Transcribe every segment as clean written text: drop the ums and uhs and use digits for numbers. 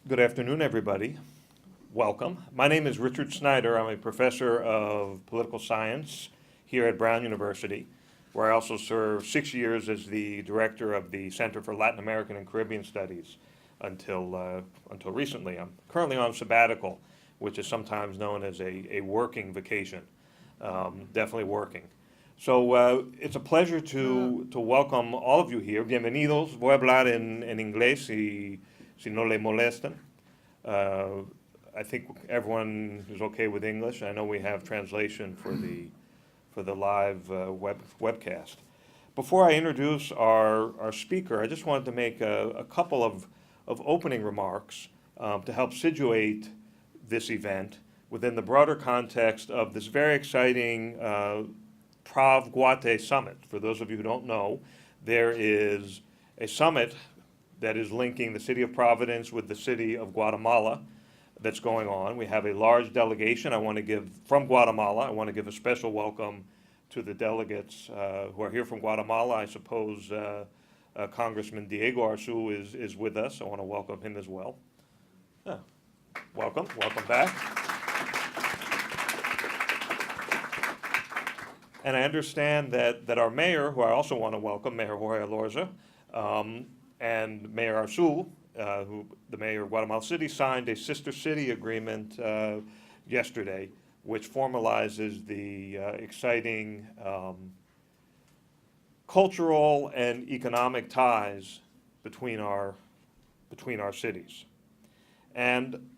Good afternoon, everybody. Welcome. My name is Richard Snyder. I'm a professor of political science here at Brown University, where I also served 6 years as the director of the Center for Latin American and Caribbean Studies until recently. I'm currently on sabbatical, which is sometimes known as a working vacation. Definitely working. So it's a pleasure to welcome all of you here. Bienvenidos. Voy a hablar en inglés si no le molestan. I think everyone is okay with English. I know we have translation for the live webcast. Before I introduce our speaker, I just wanted to make a couple of opening remarks to help situate this event within the broader context of this very exciting Prov-Guate summit. For those of you who don't know, there is a summit that is linking the city of Providence with the city of Guatemala that's going on. We have a large delegation from Guatemala. I want to give a special welcome to the delegates who are here from Guatemala. I suppose Congressman Diego Arzú is with us. I want to welcome him as well. Welcome back. And I understand that our mayor, who I also want to welcome, Mayor Jorge Elorza, and Mayor Arzú, the mayor of Guatemala City, signed a sister city agreement yesterday, which formalizes the exciting cultural and economic ties between our cities. And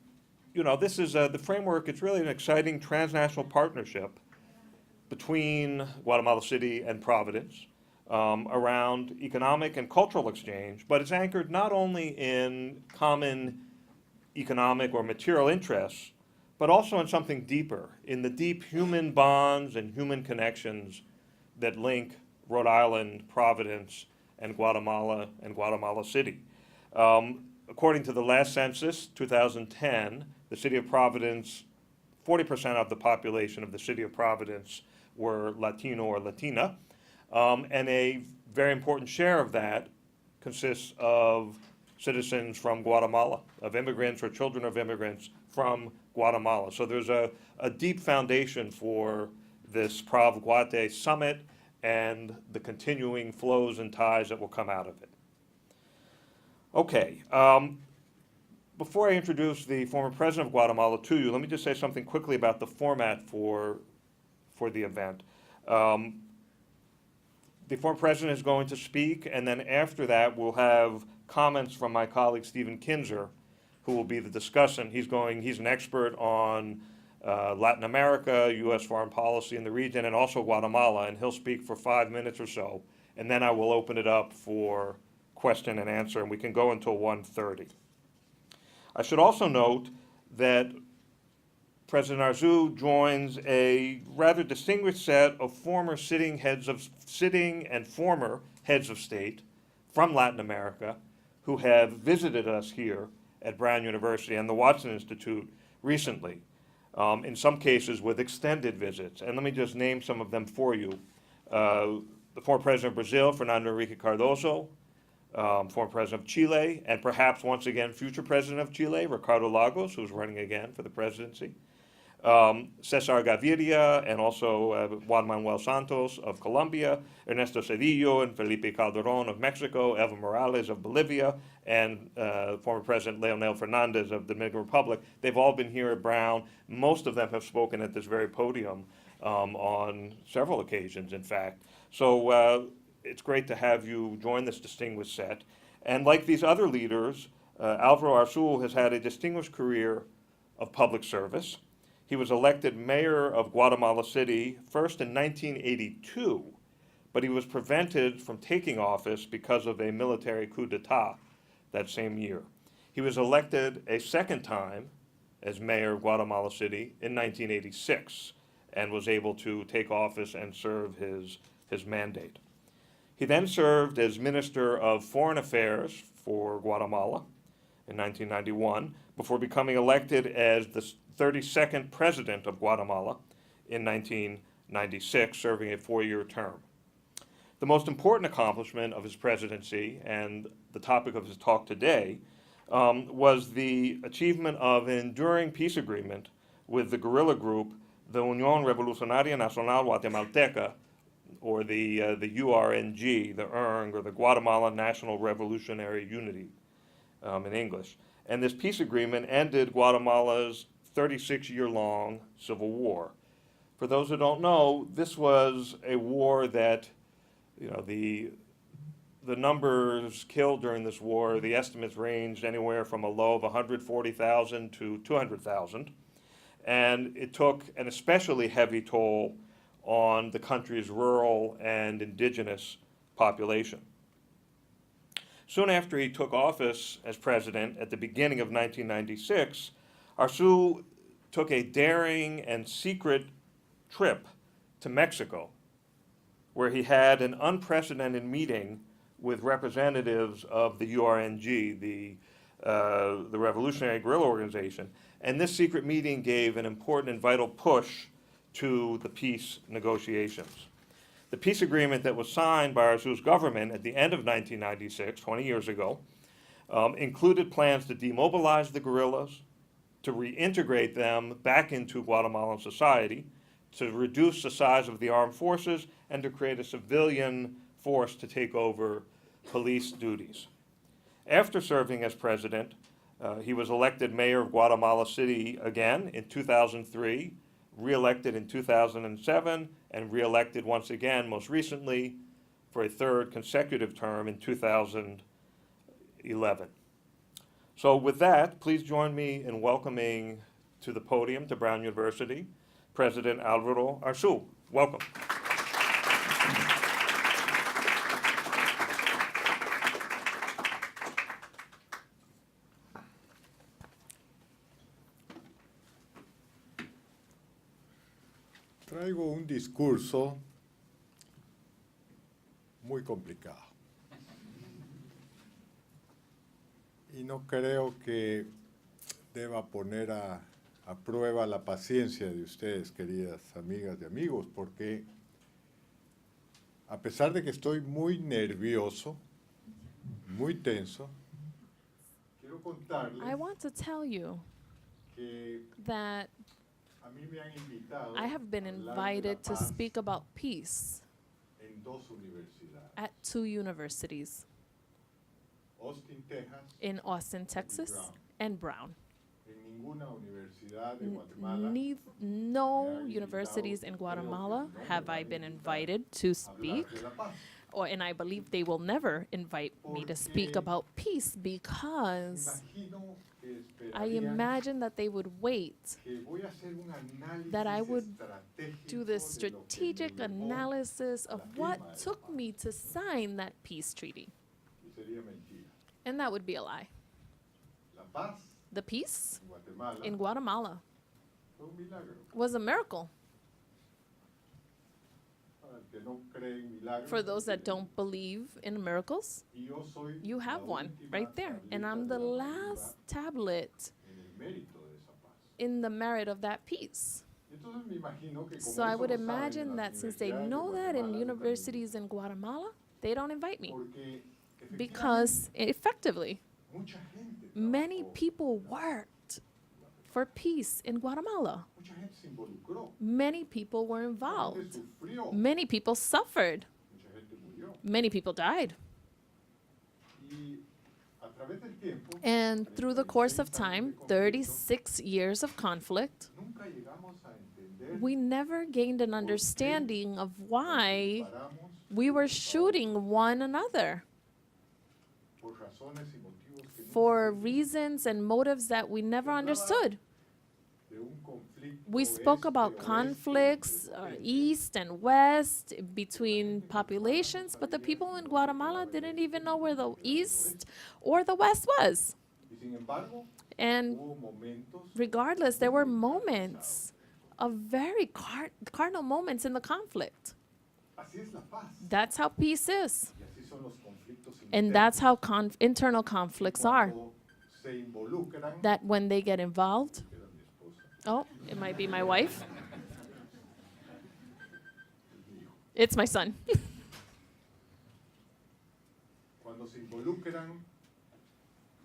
you know, this is the framework. It's really an exciting transnational partnership between Guatemala City and Providence around economic and cultural exchange, but it's anchored not only in common economic or material interests, but also in something deeper, in the deep human bonds and human connections that link Rhode Island, Providence, and Guatemala City. According to the last census, 2010, the city of Providence, 40% of the population of the city of Providence were Latino or Latina. And a very important share of that consists of citizens from Guatemala, of immigrants or children of immigrants from Guatemala. So there's a deep foundation for this Prov-Guate summit and the continuing flows and ties that will come out of it. Okay, before I introduce the former president of Guatemala to you, let me just say something quickly about the format for the event. The former president is going to speak, and then after that, we'll have comments from my colleague Stephen Kinzer, who will be the discussant. He's an expert on Latin America, U.S. foreign policy in the region, and also Guatemala, and he'll speak for 5 minutes or so, and then I will open it up for question and answer, and we can go until 1:30. I should also note that President Arzú joins a rather distinguished set of former sitting and former heads of state from Latin America who have visited us here at Brown University and the Watson Institute recently, in some cases with extended visits. And let me just name some of them for you. The former president of Brazil, Fernando Henrique Cardoso, former president of Chile, and perhaps once again future president of Chile, Ricardo Lagos, who's running again for the presidency. Cesar Gaviria, and also Juan Manuel Santos of Colombia, Ernesto Zedillo and Felipe Calderón of Mexico, Evo Morales of Bolivia, and former President Leonel Fernandez of the Dominican Republic. They've all been here at Brown. Most of them have spoken at this very podium on several occasions, in fact. So it's great to have you join this distinguished set. And like these other leaders, Álvaro Arzú has had a distinguished career of public service. He was elected mayor of Guatemala City first in 1982, but he was prevented from taking office because of a military coup d'etat that same year. He was elected a second time as mayor of Guatemala City in 1986 and was able to take office and serve his mandate. He then served as Minister of Foreign Affairs for Guatemala in 1991 before becoming elected as the 32nd president of Guatemala in 1996, serving a 4-year term. The most important accomplishment of his presidency and the topic of his talk today was the achievement of an enduring peace agreement with the guerrilla group, the Unión Revolucionaria Nacional Guatemalteca, or the URNG, the URNG, or the Guatemalan National Revolutionary Unity in English. And this peace agreement ended Guatemala's 36-year-long civil war. For those who don't know, this was a war that, the numbers killed during this war, the estimates ranged anywhere from a low of 140,000 to 200,000. And it took an especially heavy toll on the country's rural and indigenous population. Soon after he took office as president at the beginning of 1996, Arzú took a daring and secret trip to Mexico, where he had an unprecedented meeting with representatives of the URNG, the Revolutionary Guerrilla Organization. And this secret meeting gave an important and vital push to the peace negotiations. The peace agreement that was signed by Arzú's government at the end of 1996, 20 years ago, included plans to demobilize the guerrillas, to reintegrate them back into Guatemalan society, to reduce the size of the armed forces, and to create a civilian force to take over police duties. After serving as president, he was elected mayor of Guatemala City again in 2003, re-elected in 2007, and re-elected once again, most recently, for a third consecutive term in 2011. So with that, please join me in welcoming to the podium to Brown University, President Álvaro Arzú. Welcome. Traigo un discurso muy complicado y no creo que deba poner a prueba la paciencia de ustedes, queridas amigas y amigos, porque a pesar de que estoy muy nervioso, muy tenso, quiero contarles I want to tell you que that a mí me han invitado I have been a hablar de la invited to paz speak about peace en dos universidades, at 2 universities, Austin, Texas, in Austin, Texas, Brown. and Brown. En ninguna universidad de Guatemala No universities in Guatemala have I been invited to speak, hablar de la paz. and I believe they will never invite me to speak about peace because Imagino que I esperarían imagine that they would wait, que voy a hacer un análisis that I would estratégico do this de lo que strategic me llevó, analysis of la what firma de la took paz. me to sign that peace treaty. Y sería mentira. And that would be a lie. La paz The peace en Guatemala in Guatemala fue un milagro. was a miracle. Para el que no cree en milagros, For those that no tiene. don't believe in miracles, Y yo soy you have la one última right there. And tableta I'm de the la last Biblia tablet en el mérito de esa paz. in the merit of that peace. Y entonces me imagino que como So I eso would lo saben en imagine las that since they universidades de know that in Guatemala, no universities in Guatemala, they don't invite me. porque Because effectively, mucha gente many trabajó, people worked for peace in Guatemala. mucha gente se involucró, Many people were mucha involved. gente sufrió, Many people suffered. mucha gente murió. Many people died. Y a través del tiempo, And through the course of 36 años time, de conflicto, 36 years of conflict, nunca llegamos a entender we never gained an understanding of why disparamos we were shooting one another por razones y motivos que nunca for entendimos. reasons and motives that we never understood. De un conflicto We spoke about este-oeste conflicts entre potencias. east and west between populations, but the people in Guatemala didn't even know where the east or the west was. Y sin embargo, And hubo momentos regardless, there were moments of very cardinal moments in the conflict. así es la paz. That's how peace is. Y así son los conflictos And internos. that's how internal conflicts are. Cuando se involucran, That when they get involved, era mi esposa, oh, it might be my wife. es mi hijo. It's my son. Cuando se involucran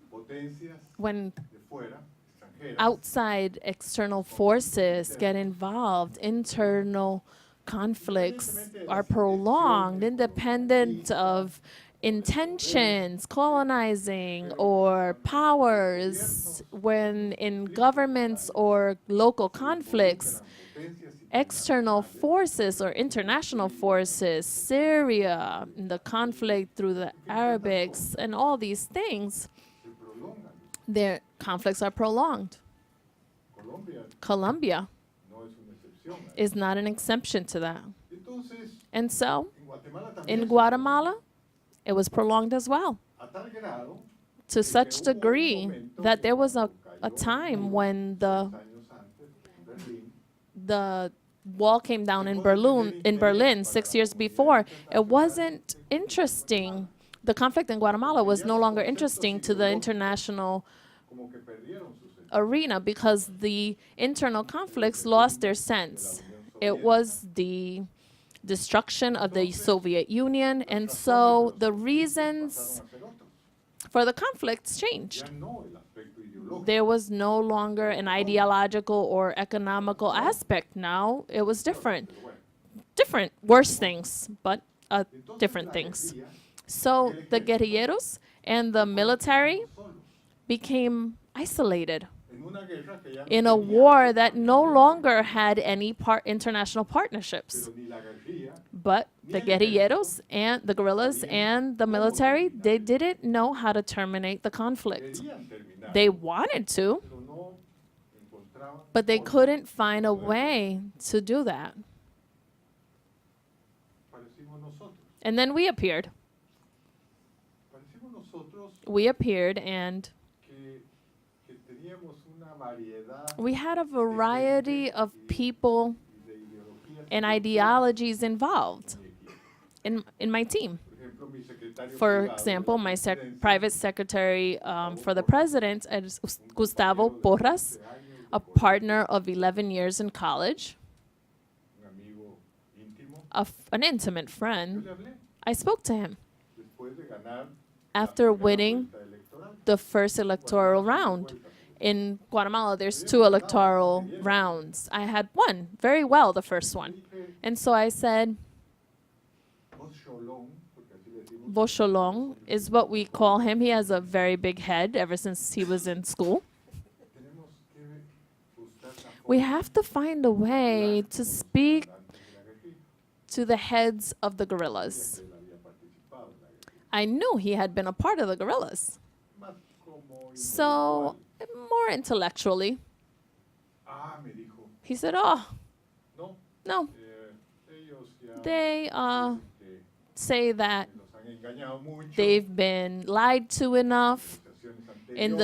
potencias potencias when de fuera, extranjeras, outside external forces get involved, internal conflicts are prolonged, independent of intentions, colonizing, or powers, when in governments or local conflicts, potencias external forces or international forces, Syria, the conflict through the Arabics, and all these things, se prolongan. their conflicts are prolonged. Colombia Colombia no es una excepción. is not an exception to that. Entonces, And so, en Guatemala también in se Guatemala, it was prolonged as well, prolongó, a tal grado to such degree that there was a time when the 6 años antes en Berlín, the wall came down in Berlin 6 years before. It wasn't interesting. The conflict in Guatemala was no longer interesting to the international como que perdieron su sentido. arena because the internal conflicts lost their sense. It was the destruction of the Soviet Union, and so the reasons Pasaron a ser otros. for the conflicts changed. Ya no el aspecto ideológico. There was no longer an ideological or economical aspect. Now it was different. Pero bueno, Different, worse things, but entonces different la things. guerrilla So the guerrilleros and the military solos, became isolated en una guerra que ya no in a tenía, war that no longer had any international partnerships. pero ni la guerrilla But the guerrilleros and the guerrillas and the military, they didn't know how to terminate the conflict. querían terminar, They wanted to, pero no encontraban but they forma. couldn't find a way to do that. Parecimos nosotros. And then we appeared. Parecimos nosotros We appeared, and que teníamos una variedad we had a variety of people y de ideologías and ideologies involved en mi equipo. in my team. Por ejemplo, mi secretario For privado de example, la my presidencia, private secretary for the president is Gustavo compañero de Porras, 11 años de a colegio, partner of 11 years in college, un amigo íntimo. an intimate Yo friend. le hablé I spoke to him después de ganar after la winning vuelta electoral. the first electoral round. In Guatemala, there's 2 electoral rounds. I had won very well the first one. Dije, And so I said, "Vos Cholón", porque así le decimos, Bocholong is what we call him. He has a very big head ever since he was in school. tenemos que buscar la We forma have to find a way to speak antes de la guerrilla. to the heads of the guerrillas. Él había participado en la guerrilla. I knew he had been a part of the guerrillas. Más como So, intelectual. more intellectually, Me dijo, he said, oh, no, no, ellos ya they que say that nos han engañado mucho. they've been lied to enough Negociaciones in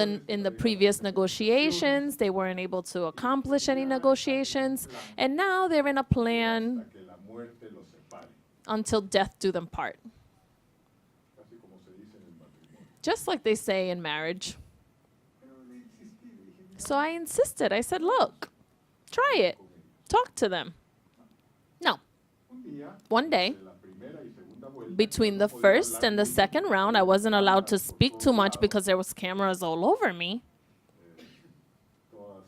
the anteriores, previous negociaciones. negotiations. They weren't able to accomplish any negotiations, and now they're in a plan Hasta que la muerte los separe, until death do them part, casi como se dice en el matrimonio. just like they say in marriage. Pero le insistí, le dije, "Mira, So I insisted. I said, look, try it. con ellos". Talk to them. No. Un día, One day, de la primera y segunda vuelta, between no the podía first hablar and the mucho second porque round, I wasn't allowed to cámaras por speak todos too much lados, because there was cameras all over me. todas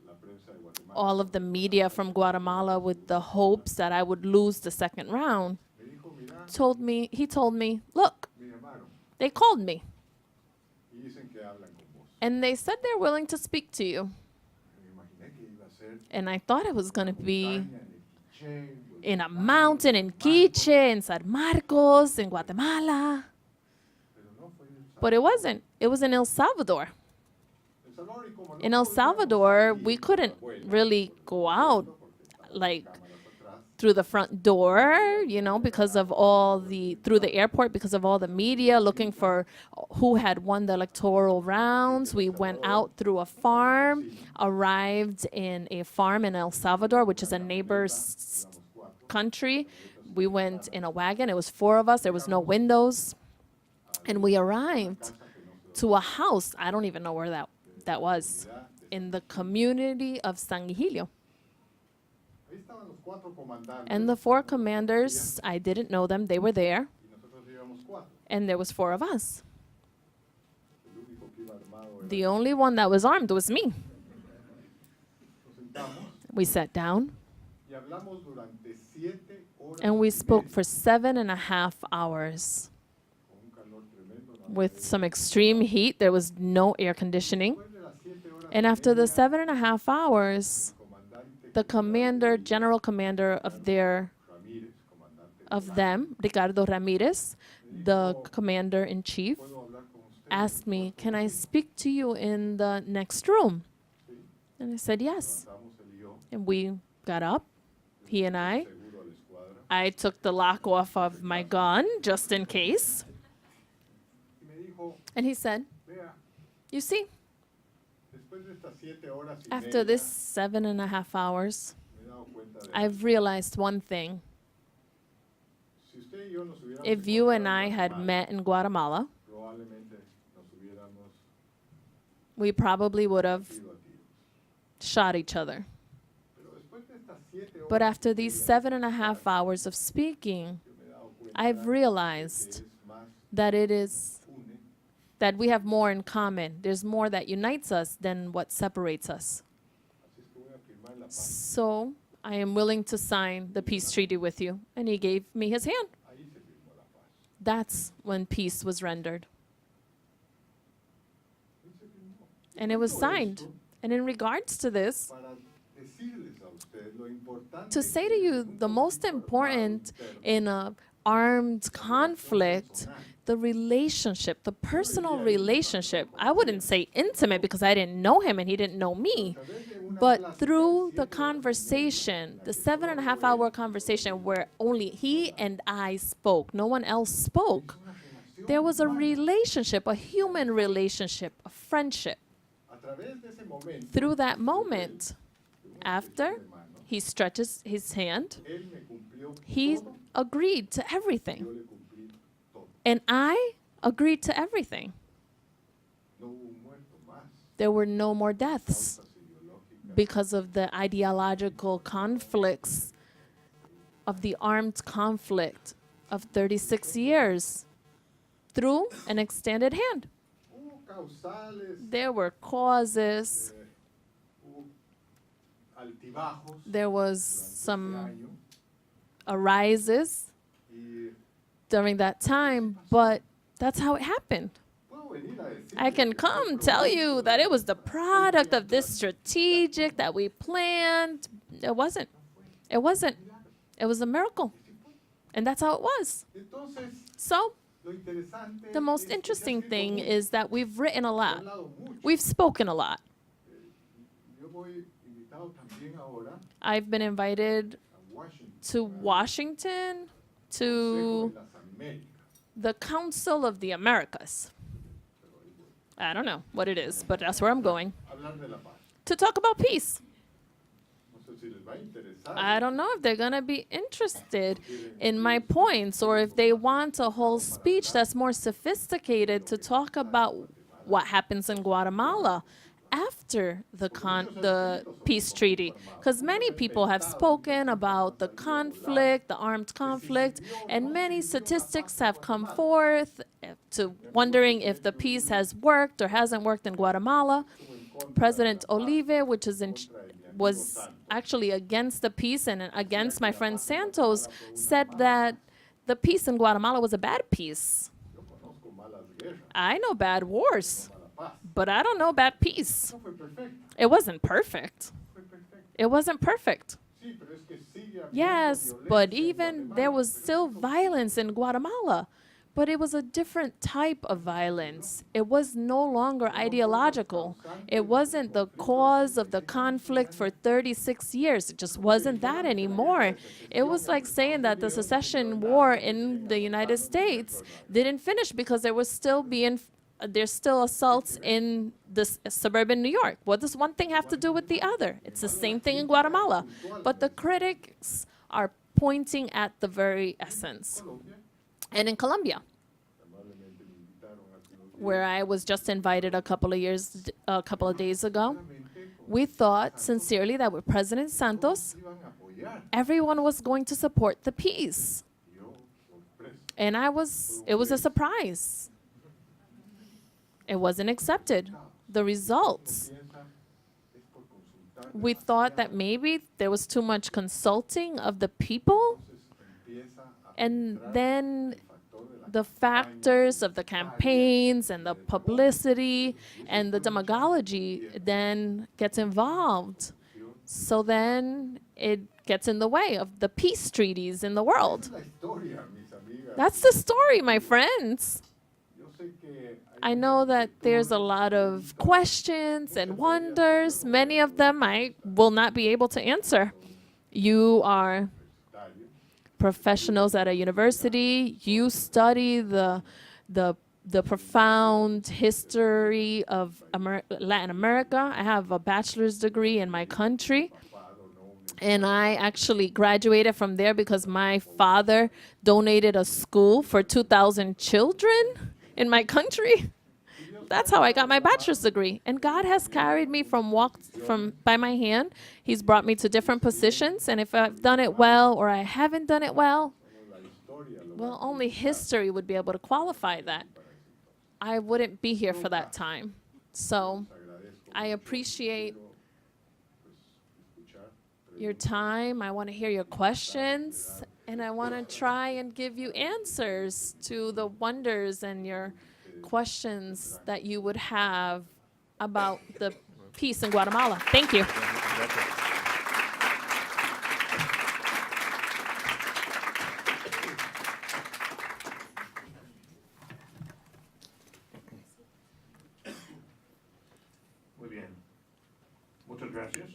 la prensa de Guatemala. All of the media from Guatemala with the hopes that I would lose the second round Me dijo, "Mira, he told me, look, me llamaron they called me y dicen que hablan con vos". and they said they're willing to speak to you. Me imaginé que iba a ser And I thought it was going to be montaña, en el Quiché, in a mountain in Quiche, in San Marcos, in Guatemala. pero no fue en El Salvador. But it wasn't. It was in El Salvador. El Salvador, y como no In El podíamos Salvador, salir we por couldn't la puerta, really go out porque estaban like cámaras atrás, through the front door, because of through the airport, because of all the media looking for who had won the electoral rounds. We went out through a farm, arrived in a farm in El Salvador, which is a neighbor's éramos 4, country. We went in a wagon. It was 4 of us. There was no windows. And we arrived to a house. I don't even know where that was. In the community of San Gigilio. ahí estaban los 4 comandantes And the 4 commanders, I didn't know them. They were there. y nosotros íbamos 4. And there was 4 of us. El único que iba armado The only one that was armed was me. Nos sentamos We sat down y hablamos durante 7 horas and we y spoke media, for 7.5 hours. con un calor tremendo, no había With some extreme heat, there was no air conditioning. Después de las 7 horas And y after the media, 7.5 hours, el comandante the commander, general commander of Ramírez, comandante, of them, Ricardo Ramirez, the commander-in-chief, ¿puedo hablar con usted? asked me, "Can I speak to you in the next room?" Sí. And I said, "Yes." Levantamos él y yo, And we got up, he and I. seguro a la escuadra, I took the lock off of my gun just in case. y me dijo, And he said, vea, "You see, después de estas 7 horas y after media, this 7.5 hours, me he dado cuenta de I've realized one thing. si usted y yo nos hubiéramos If you and encontrado I en had Guatemala, met in Guatemala, probablemente nos hubiéramos we probably would have ido a tiros. shot each other. Pero después de estas 7 horas But after y these media, 7.5 hours of speaking, yo me he dado cuenta I've de que realized es más that it is une that we have more in common. There's more that unites us than what separates us. Así es que voy a firmar la paz. So I am willing to sign the peace treaty with you. And he gave me his hand. Ahí se firmó la paz. That's when peace was rendered. Ahí se firmó. And it was Todo signed. esto And in regards to this, para decirles a ustedes lo importante to say to que you, es un the most conflicto armado important interno, in a armed conflict, the relationship, the personal relationship, I wouldn't say intimate because I didn't know him and he didn't know me, a través de una but plática through de the 7 horas conversation, the 7.5 hour conversation where only he and I spoke, no one else spoke, una relación there was a humana. relationship, a human relationship, a friendship. A través de ese momento, Through that moment, after mi hermano, he stretches his hand, él me cumplió he todo, agreed to yo everything. le cumplí todo. And I agreed to everything. No hubo un muerto más. There were no more deaths Causas ideológicas. because of the ideological conflicts of the armed conflict of 36 years through an extended hand. Hubo causales, There were causes, hubo altibajos there was durante ese some año, arises y during that time, but that's how it happened. puedo venir a decirles I can que come fue tell producto you de that it una was the product of this strategic that we planned. It wasn't. It wasn't. It was a miracle. And that's how it was. Entonces, So, lo interesante the most es que se ha interesting escrito thing mucho, is that we've written a se ha lot. hablado mucho. We've spoken a lot. Yo voy invitado también ahora I've been invited a Washington, to Washington, Consejo to de las Américas. the Council of the Americas. I don't know what it is, but that's where I'm going. Hablar de la paz. To talk about peace. No sé si les va a interesar. I don't know if they're going to be interested in my points or if they want a whole speech that's more sophisticated to talk about what happens in Guatemala after the peace treaty. Because many people have spoken about the conflict, the armed conflict, and many statistics have come forth to wondering if the peace has worked or hasn't worked in Guatemala. President Olive, which is was actually against the peace and against my friend Santos, said that the peace in Guatemala was a bad peace. Yo conozco malas guerras, I know bad wars, mala paz. but I don't know bad peace. No fue perfecto, It wasn't perfect. fue perfecto. It wasn't perfect. Sí, pero es que sigue habiendo Yes, violencia but en even Guatemala, there was pero still eso violence in Guatemala. But it was a different type of violence. It was no longer ideological. It wasn't the cause of the conflict for 36 years. It just wasn't that anymore. It was like saying that the secession war in the United States didn't finish because there's still assaults in this suburban New York. What does one thing have to do with the other? It's the same thing in Guatemala. But the critics are pointing at the very essence. Colombia, And in Colombia, amablemente me invitaron hace unos días. where I was just invited a couple of days ago, Sinceramente, we thought sincerely that with President Santos, iban a apoyar. everyone was going to support the peace. Y yo, sorpresa. And it was a surprise. It wasn't accepted. the results. We thought that maybe there was too much consulting of the people, and then the factors of the campaigns and the publicity and the demagogy then gets involved. So then it gets in the way of the peace treaties in the world. That's the story, my friends. I know that there's a lot of questions and wonders. Many of them I will not be able to answer. You are professionals at a university. You study the profound history of Latin America. I have a bachelor's degree in my country. And I actually graduated from there because my father donated a school for 2,000 children in my country. That's how I got my bachelor's degree. And God has carried me from by my hand. He's brought me to different positions. And if I've done it well or I haven't done it well, only history would be able to qualify that. I wouldn't be here for that time. So I appreciate your time. I want to hear your questions. And I want to try and give you answers to the wonders and your questions that you would have about the peace in Guatemala. Thank you. Muy bien. Muchas gracias.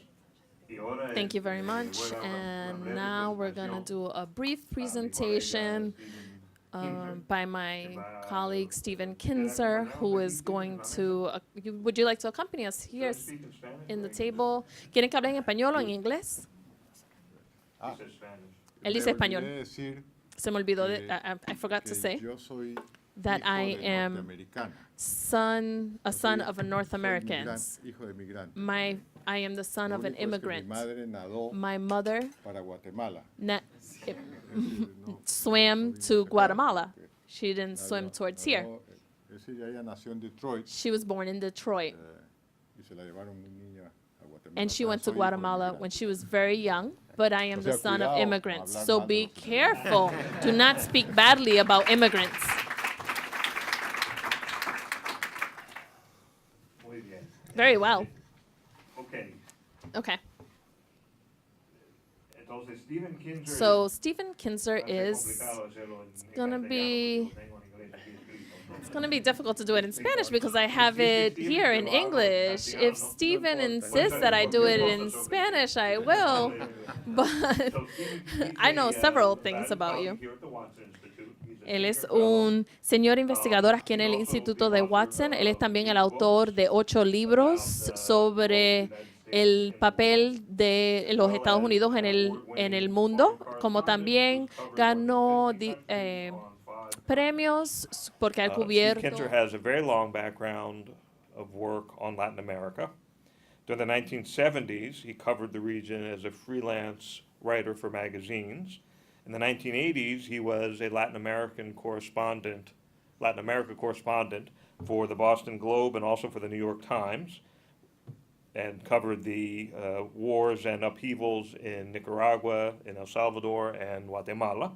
Thank you very much. And now we're going to do a brief presentation by my colleague Stephen Kinzer, who is going to. Would you like to accompany us here in the table? ¿Quieren que hable en español o en inglés? Él dice español. Se me olvidó I forgot to say that I am a son of a North Americans. I am the son of an immigrant. My mother swam to Guatemala. She didn't swim towards here. She was born in Detroit. And she went to Guatemala when she was very young. But I am the son of immigrants. So be careful. Do not speak badly about immigrants. Very well. Okay. So Stephen Kinzer is going to be. It's going to be difficult to do it in Spanish because I have it here in English. If Stephen insists that I do it in Spanish, I will. But I know several things about you. Él es un señor investigador aquí en el Instituto de Watson. Él es también el autor de 8 libros sobre el papel de los Estados Unidos en el mundo, como también ganó premios porque ha cubierto. Steve Kinzer has a very long background of work on Latin America. During the 1970s, he covered the region as a freelance writer for magazines. In the 1980s, he was a Latin America correspondent for the Boston Globe and also for the New York Times, and covered the wars and upheavals in Nicaragua, in El Salvador, and Guatemala.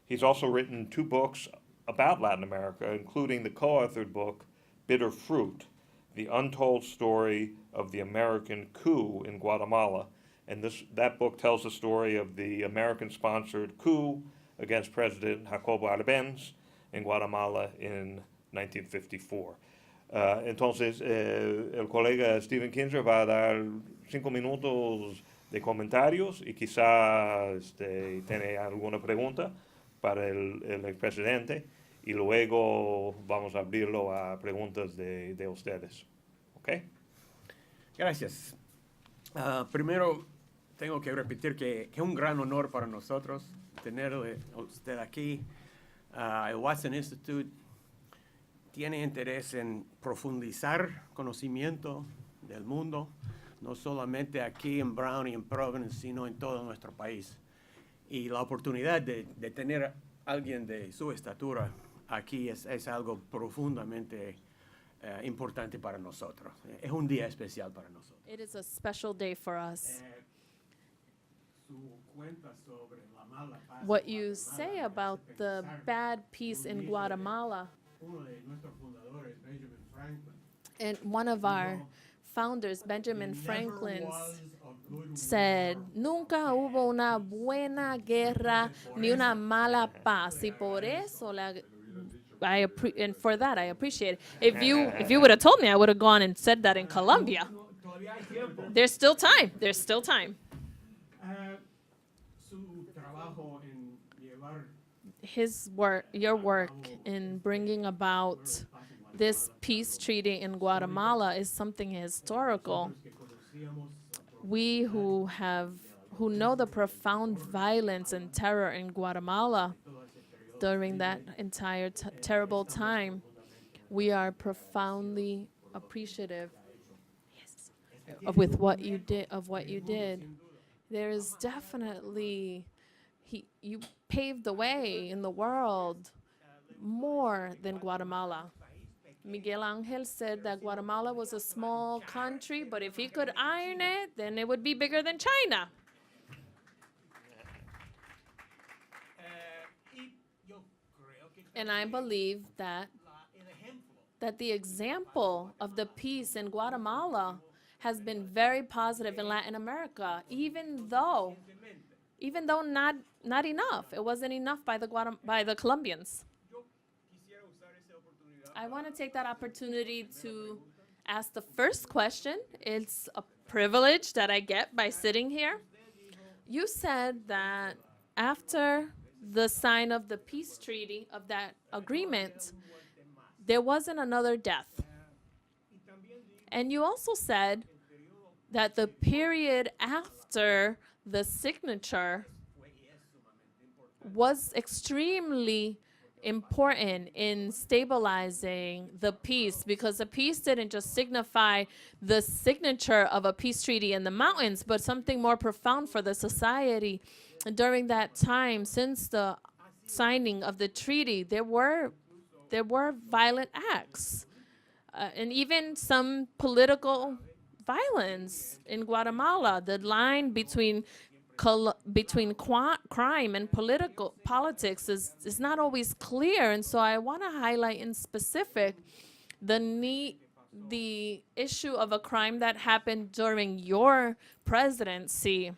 He's also written 2 books about Latin America, including the co-authored book, Bitter Fruit, The Untold Story of the American Coup in Guatemala. And that book tells the story of the American-sponsored coup against President Jacobo Arbenz in Guatemala in 1954. Entonces, el colega Stephen Kinzer va a dar 5 minutos de comentarios y quizá tiene alguna pregunta para el expresidente y luego vamos a abrirlo a preguntas de ustedes. ¿Ok? Gracias. Primero, tengo que repetir que es un gran honor para nosotros tenerle a usted aquí. El Watson Institute tiene interés en profundizar conocimiento del mundo, no solamente aquí en Brown y en Providence, sino en todo nuestro país. Y la oportunidad de tener a alguien de su estatura aquí es algo profundamente importante para nosotros. Es un día especial para nosotros. It is a special day for us. Su cuenta sobre la mala paz en What you Guatemala say me about hace the pensar bad peace in un Guatemala, uno de nuestros fundadores, Benjamin Franklin, and one of our founders, Benjamin "There Franklin, never was a good said, war nunca hubo una buena guerra ni una mala paz. Y por eso, and for that, I appreciate it. If you would have told me, I would have gone and said that in Colombia. No, todavía hay tiempo. There's still time. There's still time. Su trabajo en llevar Your work in bringing about this peace treaty in Guatemala is something historical. que conocíamos We who know the profound violence and terror in Guatemala during that entire terrible time, we are profoundly appreciative of what you did. There is definitely you paved the way in the world more than Guatemala. Miguel Angel said that Guatemala was a small country, but if he could iron it, then it would be bigger than China. y yo creo que And I believe that el ejemplo the example of the peace in Guatemala has been very positive in Latin America, even though not enough. It wasn't enough by the Colombians. yo quisiera usar esa oportunidad I want to take that opportunity to ask the first question. It's a privilege that I get by sitting here. You said that after the sign of the peace treaty, of that agreement, there wasn't another death. And you also said that the period after the signature was extremely important in stabilizing the peace, because the peace didn't just signify the signature of a peace treaty in the mountains, but something more profound for the society. And during that time, since the signing of the treaty, there were violent acts, and even some political violence in Guatemala. The line between crime and politics is not always clear, and so I want to highlight in specific the issue of a crime that happened during your presidency.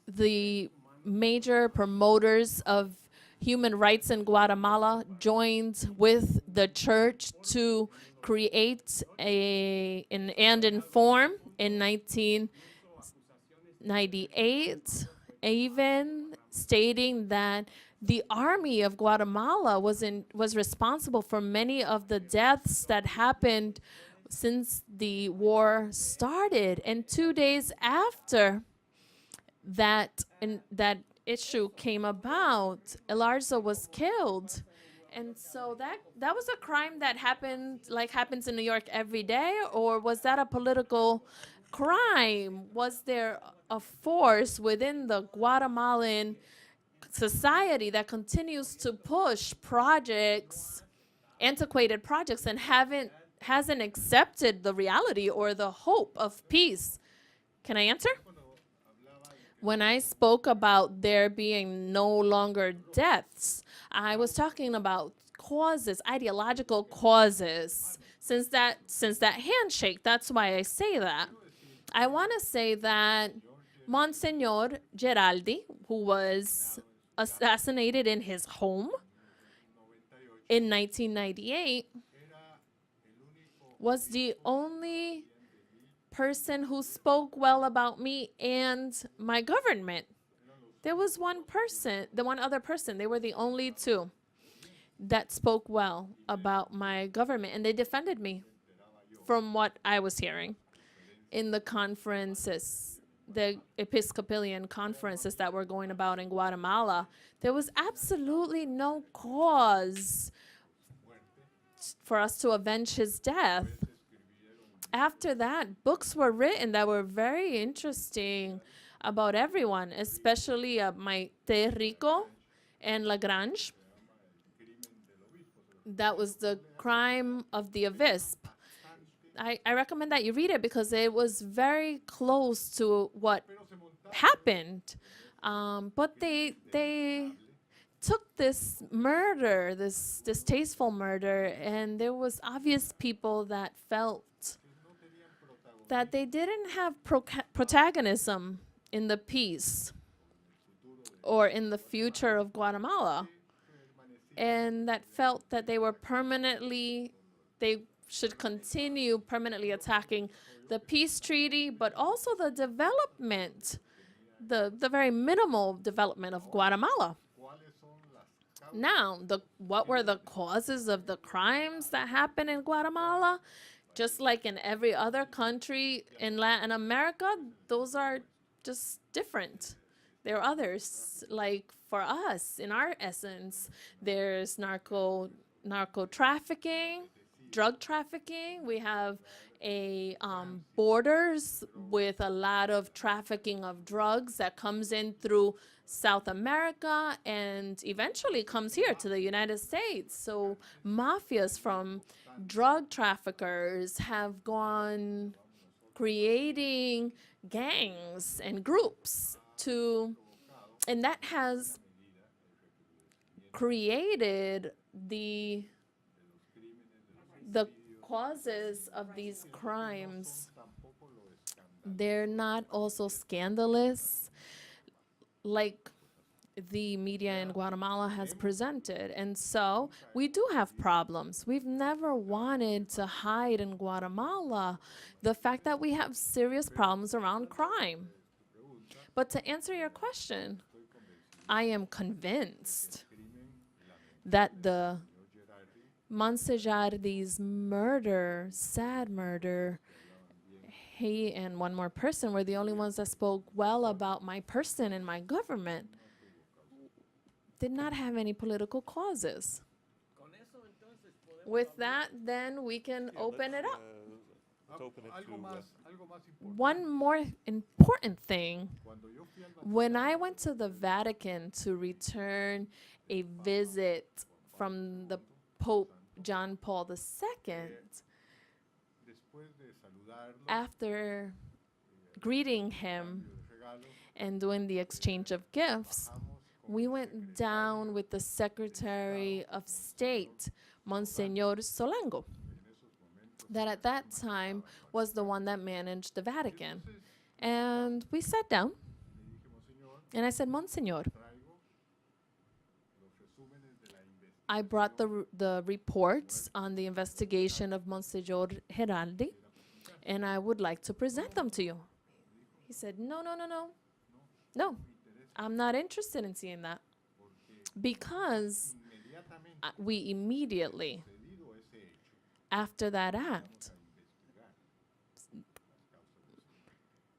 The major promoters of human rights in Guatemala joined with the church to create and inform in 1998, even stating that the army of Guatemala was responsible for many of the deaths that happened since the war started. And 2 days after that issue came about, Elarzo was killed. And so that was a crime that happens in New York every day, or was that a political crime? Was there a force within the Guatemalan society that continues to push projects, antiquated projects, and hasn't accepted the reality or the hope of peace? Can I answer? When I spoke about there being no longer deaths, I was talking about causes, ideological causes. Since that handshake, that's why I say that. I want to say that Monsignor Geraldi, who was assassinated in his home in 1998, was the only person who spoke well about me and my government. There was one other person. They were the only two that spoke well about my government, and they defended me from what I was hearing in the conferences, the Episcopalian conferences that were going about in Guatemala. There was absolutely no cause for us to avenge his death. After that, books were written that were very interesting about everyone, especially Maite Rico and Lagrange. That was the crime of the avisp. I recommend that you read it because it was very close to what happened. But they took this murder, this distasteful murder, and there was obvious people that felt that they didn't have protagonism in the peace or in the future of Guatemala, and that felt that they should continue permanently attacking the peace treaty, but also the development, the very minimal development of Guatemala. Now, what were the causes of the crimes that happened in Guatemala? Just like in every other country in Latin America, those are just different. There are others. Like for us, in our essence, there's narco trafficking, drug trafficking. We have borders with a lot of trafficking of drugs that comes in through South America and eventually comes here to the United States. So mafias from drug traffickers have gone creating gangs and groups and that has created the causes of these crimes. They're not also scandalous like the media in Guatemala has presented. And so we do have problems. We've never wanted to hide in Guatemala the fact that we have serious problems around crime. But to answer your question, I am convinced that the Monsejardi's murder, sad murder, he and one more person were the only ones that spoke well about my person and my government, did not have any political causes. With that, then we can open it up. Let's open it to, One more important thing, when I went to the Vatican to return a visit from the Pope John Paul II, after greeting him and doing the exchange of gifts, we went down with the Secretary of State, Monsignor Solango, that at that time was the one that managed the Vatican. And we sat down, and I said, Monsignor, I brought the reports on the investigation of Monsignor Geraldi, and I would like to present them to you. He said, no, I'm not interested in seeing that. Because we immediately, after that act,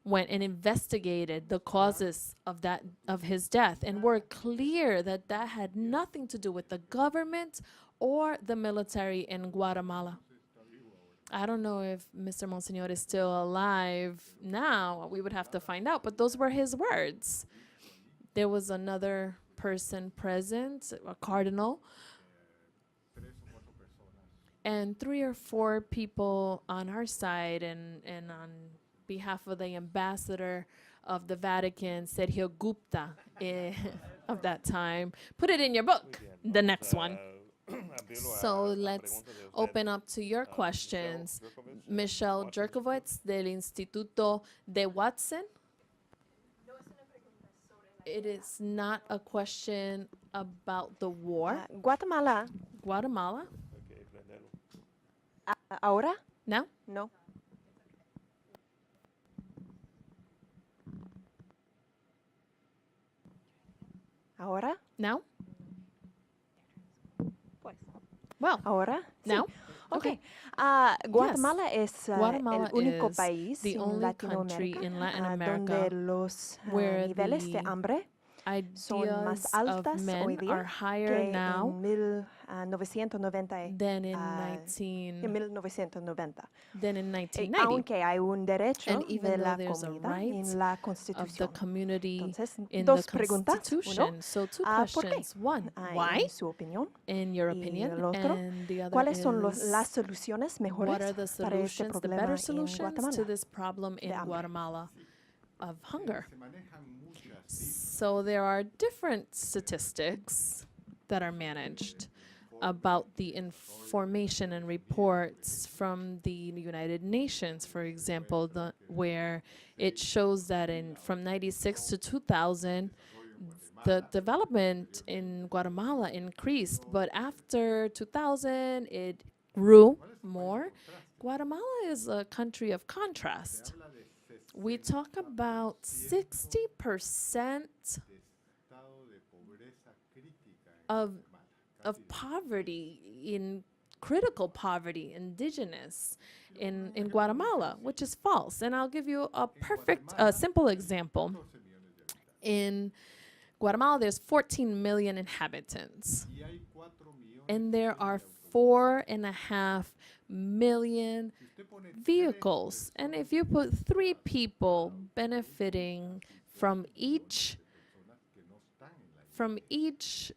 went and investigated the causes of his death, and were clear that that had nothing to do with the government or the military in Guatemala. I don't know if Mr. Monsignor is still alive now. We would have to find out, but those were his words. There was another person present, a cardinal, and 3 or 4 people on our side, and on behalf of the ambassador of the Vatican, Sergio Gupta, of that time. Put it in your book, the next one. So let's open up to your questions. Michelle Jerkovitz, del Instituto de Watson. It is not a question about the war. Guatemala, Guatemala? ahora? No? No. Ahora? No? Pues. Well, Ahora? Sí. now? Okay. Guatemala es Guatemala el único is país the en only country Latinoamérica in Latin donde America los where niveles de the hambre son más ideas altas of hoy men día are higher que now en 1990. than in En 1990. than in 1990. Aunque hay un derecho And de even though la there's a comida right en la of the Constitución. community Entonces, in dos the preguntas. Constitution. Uno, So two ¿por qué? questions. One, why, En su opinión. in your Y opinion? el otro, And the other ¿cuáles son is, las soluciones what mejores are the para este solutions, the problema better en solutions to Guatemala? this problem in hambre. Guatemala of hunger? Se manejan muchas cifras. So there are different statistics that are managed about the information and reports from the United Nations, for example, where it shows that from 96 to 2000, the development in Guatemala increased, but after 2000, it grew more. Guatemala is a country of contrast. We talk about 60% Estado de pobreza crítica en of Guatemala. of poverty, in critical poverty, indigenous in Guatemala, which is false. And I'll give you a simple example. 14 millones de habitantes. In Guatemala, there's 14 million inhabitants, Y hay 4 millones and there de are automóviles. 4.5 million Si usted pone vehicles. And if you put 3 people benefiting from each personas que no están en la from each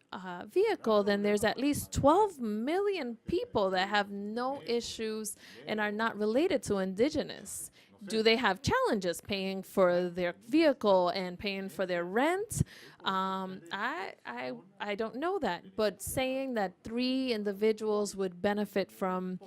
vehicle, then there's at least 12 million people that have no issues and are not related to indigenous. Do they have challenges paying for their vehicle and paying for their rent? I don't know that, but saying that 3 individuals would benefit from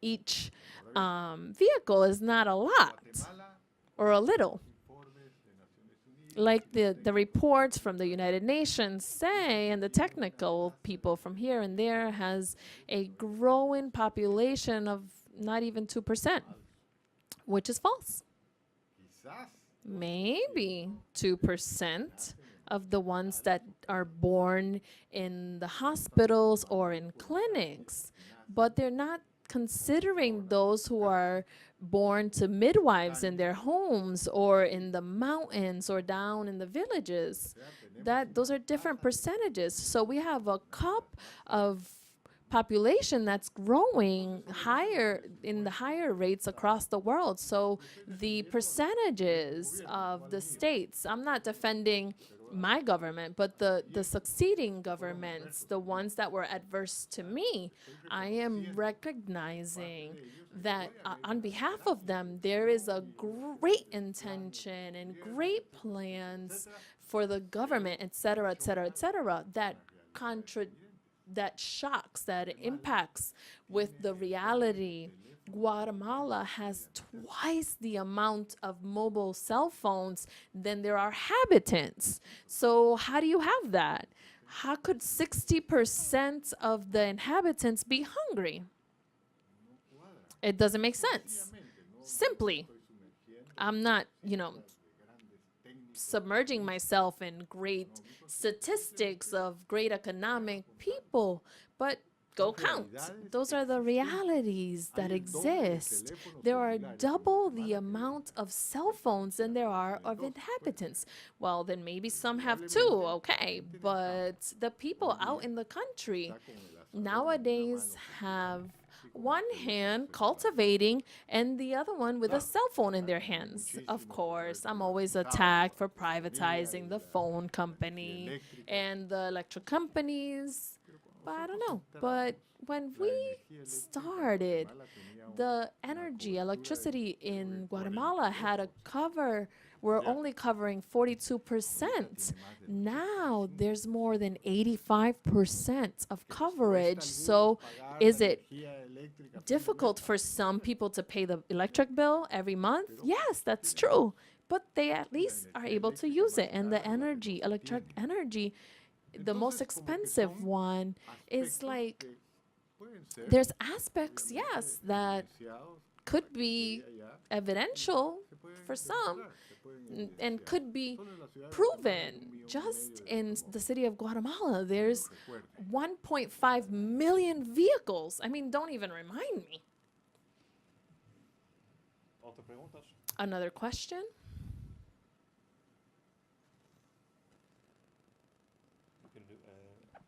each vehicle is not a lot Guatemala, or a little. informes de Naciones Unidas, Like the reports from the United Nations say, and the technical people from here and there, has a growing population of not even 2%, which is false. quizás Maybe 2% of the ones that are born in the hospitals or in clinics, but they're not considering those who are born to midwives in their homes or in the mountains or down in the villages. Those are different percentages. So we have a cup of population that's growing higher in the higher rates across the world. So the percentages of the states, I'm not defending my government, but the succeeding governments, the ones that were adverse to me, I am recognizing that on behalf of them, there is a great intention and great plans for the government, et cetera, et cetera, et cetera, that shocks, that impacts with the reality. Guatemala has twice the amount of mobile cell phones than there are habitants. So how do you have that? How could 60% of the inhabitants be hungry? It doesn't make sense. Simply, I'm not, submerging myself in great statistics of great economic people, but go count. Those are the realities that exist. There are double the amount of cell phones than there are of inhabitants. Well, then maybe some have 2, okay, but the people out in the country nowadays have one hand cultivating and the other one with a cell phone in their hands. Of course, I'm always attacked for privatizing the phone company and the electric companies, but I don't know. But when we started, the electricity in Guatemala had a cover. We're only covering 42%. Now there's more than 85% of coverage. So is it difficult for some people to pay the electric bill every month? Yes, that's true. But they at least are able to use it. And the electric energy, the most expensive one, is like, there's aspects, yes, that could be evidential for some and could be proven. Just in the city of Guatemala, there's 1.5 million vehicles. I mean, don't even remind me. Otra preguntas? Another question?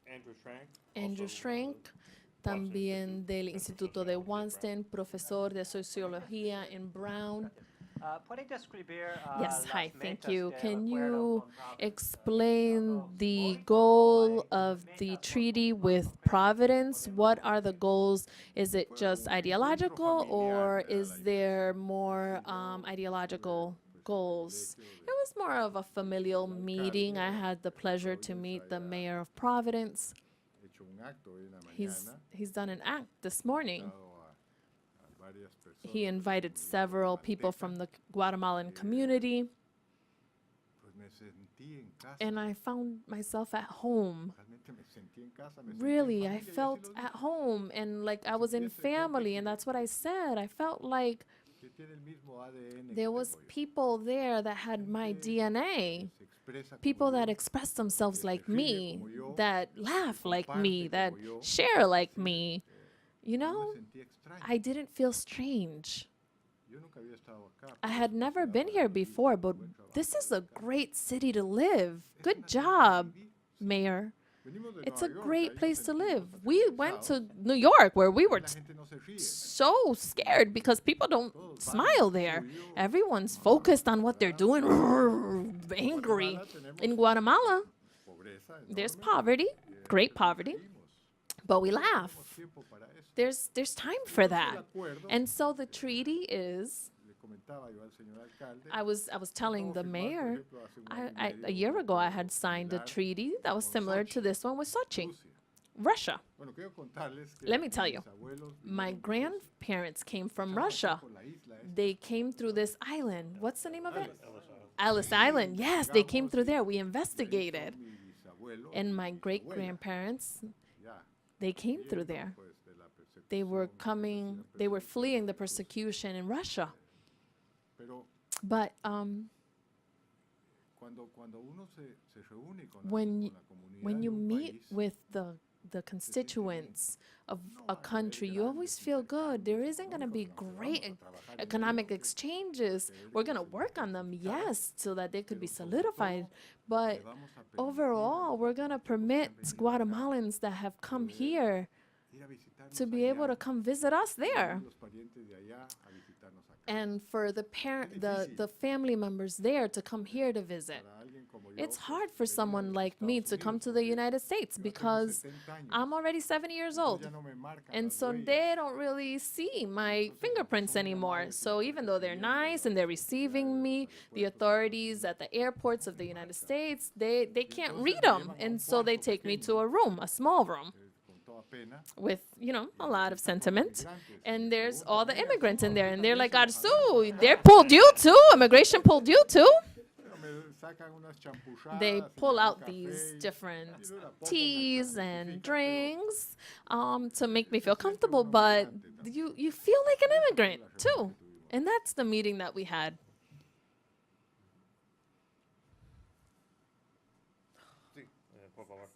Andrew Schrank. Andrew also, Schrank, también del Instituto de Wanston, profesor de Sociología en Brown. ¿Puede describir Yes, las hi, thank metas you. del Can acuerdo you con Providence? explain the goal of the treaty with Providence? What are the goals? Is it just ideological, or is there more ideological goals? It was more of a familial meeting. I had the pleasure to meet the mayor of Providence. Hecho un acto hoy en la mañana, He's done an act this morning. invitado a varias personas He de la invited comunidad several people guatemalteca. from the Guatemalan community, Pues me sentí en casa. and I found myself at home. Realmente me sentí en casa, me sentí en Really, I familia, y así felt lo at dije. home, and like I was in family, and that's what I said. I felt like Que tiene el mismo ADN que there was tengo yo. people there that had my DNA. Se expresa como People that yo, express themselves que se like ríe me, como yo, that laugh like me, comparte that como yo. share like me. You no know, me sentí extraño. I didn't feel strange. Yo nunca había estado acá, I pero had es una never ciudad been para here vivir, before, un but buen trabajo this is para a estar. great city to live. Es Good una ciudad para job, vivir. Mayor. Venimos de It's Nueva a York, great ahí nos place to sentimos live. We went to aterrorizados, New York where we y were la gente no se ríe. so scared because people don't Todos van smile en there. suyo. Everyone's focused on what they're doing, angry. Guatemala tenemos In Guatemala, pobreza there's enorme, poverty, great pero poverty, seguimos. but we No laugh. tenemos tiempo para eso. There's time for Entonces, that. el acuerdo, And so the treaty is, le comentaba yo al señor alcalde, I was telling acabo the de firmar, por mayor, ejemplo, hace un año y a medio, year un ago I acuerdo had signed a similar treaty that was con similar to Sochi, this one with Sochi, Rusia. Russia. Bueno, quiero contarles que Let me tell you, mis abuelos my vinieron de Rusia. grandparents came from Pasaron Russia. por la isla esta. They came through this island. What's the name of it? Ellis Island. Ellis Island. Yes, they came through Investigamos there. y- We y ahí investigated. son mi bisabuelo y And mi my great bisabuela. grandparents, Ya, they came through huyendo, there. pues, de la They were persecución, coming, hacían they were persecución fleeing the en Rusia. persecution in Russia. Pero But cuando uno se reúne con la, when y- con la comunidad when de you un meet país, with the constituents of a country, you always feel good. There isn't going to be great economic exchanges. We're going to work on them, yes, so that they could be solidified. But le vamos a permitir overall, we're going to permit Guatemalans that have come here ir a visitarnos to be able allá, to come visit us y there. los parientes de allá a visitarnos acá. And for the the family members there to come here to visit. Para alguien como yo, It's pues, hard for venir a someone los like me Estados to come Unidos, to the porque United States yo tengo because 70 años, I'm already 70 years entonces old. ya no me marcan And las so huellas. they don't really see my fingerprints anymore. So even though they're nice and they're receiving me, the authorities at the airports of the United States, they can't read them. And so they take me to a room, a small room, Con toda pena, with, a lot of sentiment. And there's all the immigrants in there. And they're like, Arzú, they pulled you too. Immigration pulled you too. pero me sacan unas champurradas, They y me pull dan out café, these y different yo era poco, me teas justifican, and pero drinks to make me feel comfortable, but you feel like an immigrant too. And that's the meeting that we had. Sí, por favor.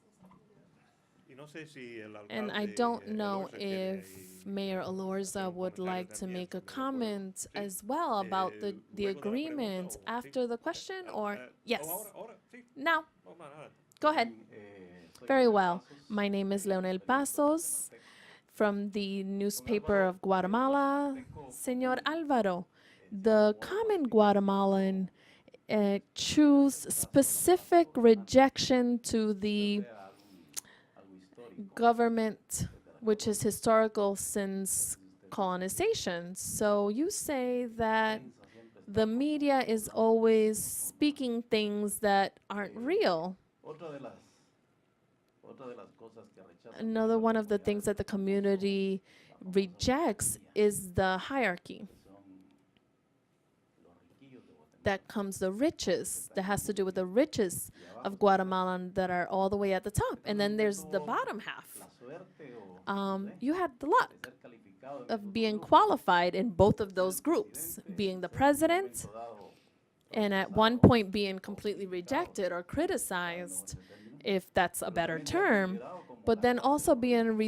Y no sé si el And I alcalde, don't know Elorza quiere if ahí Mayor Elorza would comentario like to también make a sobre el acuerdo. comment Sí. as well about the Luego de la agreement pregunta, o- after sí. the question, or yes, Ahora, sí. now, Vamos, adelante. go ahead. Very well. My name is Leonel Pasos from the newspaper of Guatemala. Señor Álvaro, the common Guatemalan choose specific rejection to the government, which is historical since colonization. So you say that the media is always speaking things that aren't real. Another one of the things that the community rejects is the hierarchy. That comes the riches, that has to do with the riches of Guatemala that are all the way at the top. And then there's the bottom half. You had the luck of being qualified in both of those groups, being the president and at one point being completely rejected or criticized, if that's a better term, but then also being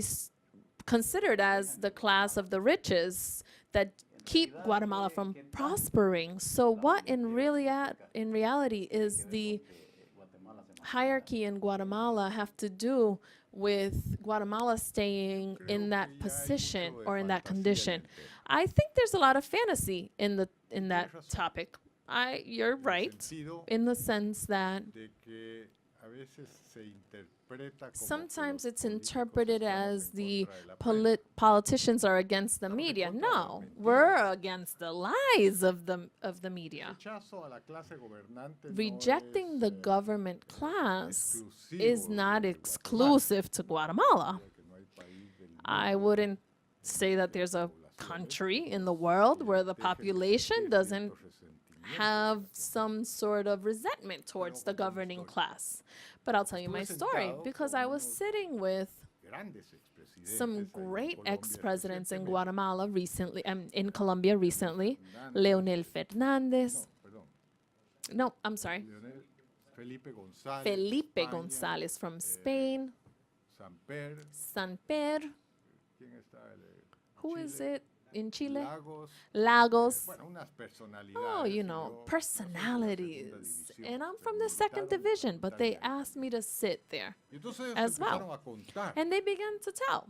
considered as the class of the riches that keep Guatemala from prospering. So what in reality is the hierarchy in Guatemala have to do with Guatemala staying in that position or in that condition. I think there's a lot of fantasy in that topic. You're right in the sense that sometimes it's interpreted as the politicians are against the media. No, we're against the lies of the media. Rejecting the government class is not exclusive to Guatemala. I wouldn't say that there's a country in the world where the population doesn't have some sort of resentment towards the governing class. But I'll tell you my story, because I was sitting with some great ex-presidents in Guatemala recently, in Colombia recently, Leonel Fernandez. No, I'm sorry. Felipe González from Spain. Samper. Who is it in Chile? Lagos. Oh, you know, personalities. And I'm from the second division, but they asked me to sit there as well. And they began to tell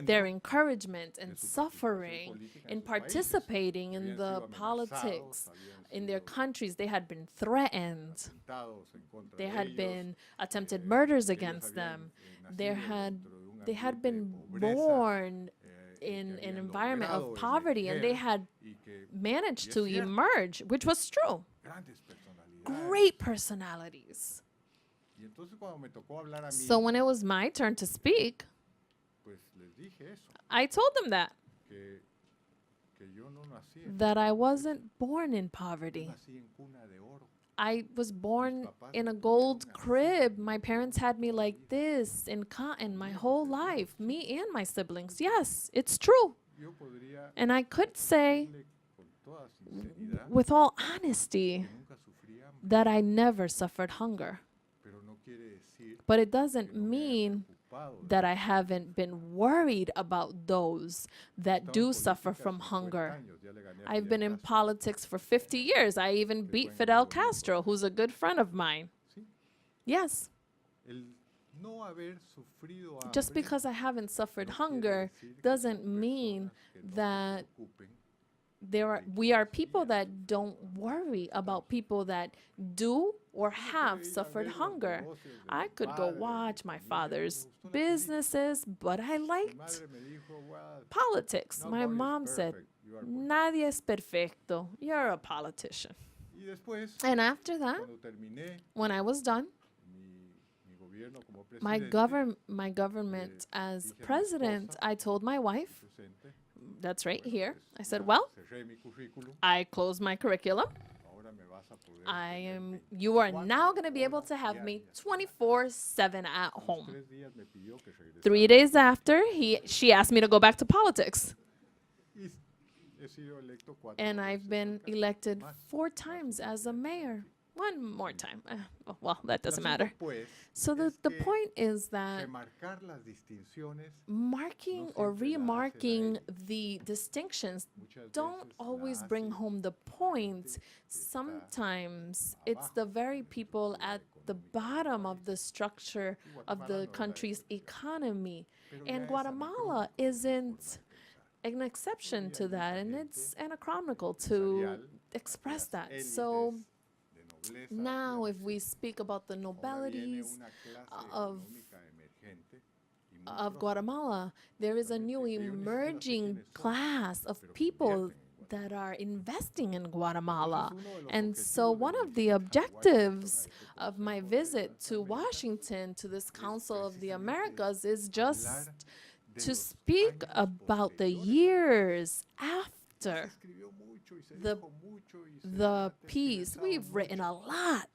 their encouragement and suffering in participating in the politics in their countries. They had been threatened. There had been attempted murders against them. They had been born in an environment of poverty, and they had managed to emerge, which was true. Great personalities. So when it was my turn to speak, I told them that I wasn't born in poverty. I was born in a gold crib. My parents had me like this in cotton my whole life, me and my siblings. Yes, it's true. And I could say with all honesty that I never suffered hunger. But it doesn't mean that I haven't been worried about those that do suffer from hunger. I've been in politics for 50 years. I even beat Fidel Castro, who's a good friend of mine. Yes. Just because I haven't suffered hunger doesn't mean that we are people that don't worry about people that do or have suffered hunger. I could go watch my father's businesses, but I liked politics. My mom said, nadie es perfecto. You're a politician. And after that, when I was done, my government as president, I told my wife, that's right here. I said, well, I closed my curriculum. You are now going to be able to have me 24/7 at home. 3 days after, she asked me to go back to politics. And I've been elected 4 times as a mayor. 1 more time. Well, that doesn't matter. So the point is that marking or remarking the distinctions don't always bring home the point. Sometimes it's the very people at the bottom of the structure of the country's economy. And Guatemala isn't an exception to that, and it's anachronical to express that. So now, if we speak about the nobilities of Guatemala, there is a new emerging class of people that are investing in Guatemala. And so one of the objectives of my visit to Washington, to this Council of the Americas, is just to speak about the years after the peace. We've written a lot.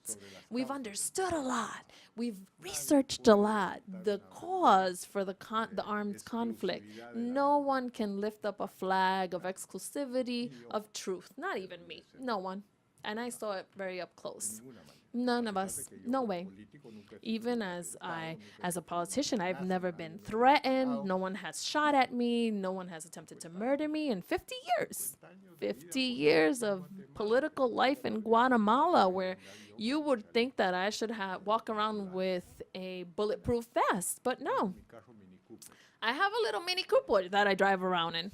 We've understood a lot. We've researched a lot. The cause for the armed conflict. No one can lift up a flag of exclusivity, of truth. Not even me. No one. And I saw it very up close. None of us. No way. Even as a politician, I've never been threatened. No one has shot at me. No one has attempted to murder me in 50 years. 50 years of political life in Guatemala, where you would think that I should walk around with a bulletproof vest, but no. Mi carro Mini Cooper. I have a little Mini Cooper that I drive around in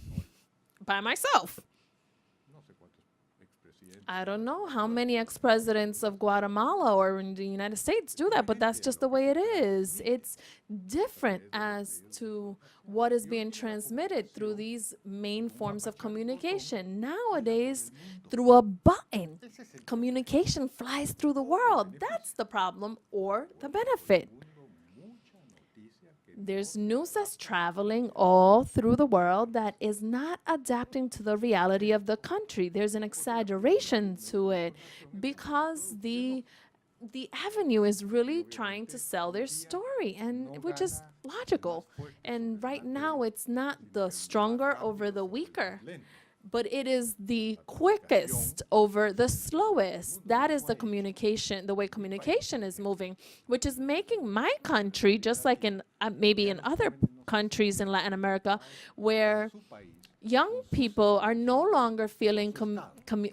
by myself. No sé cuántos expresidentes. I don't know how many ex-presidents of Guatemala or in the United States do that, but that's just the way it is. It's different as to what is being transmitted through these main forms of communication. Nowadays, through a button, communication flies through the world. That's the problem or the benefit. There's news that's traveling all through the world that is not adapting to the reality of the country. There's an exaggeration to it because the avenue is really trying to sell their story, and which is logical. And right now, it's not the stronger over the weaker, but it is the quickest over the slowest. That is the communication, the way communication is moving, which is making my country, just like in maybe in other countries in Latin America, where young people are no longer feeling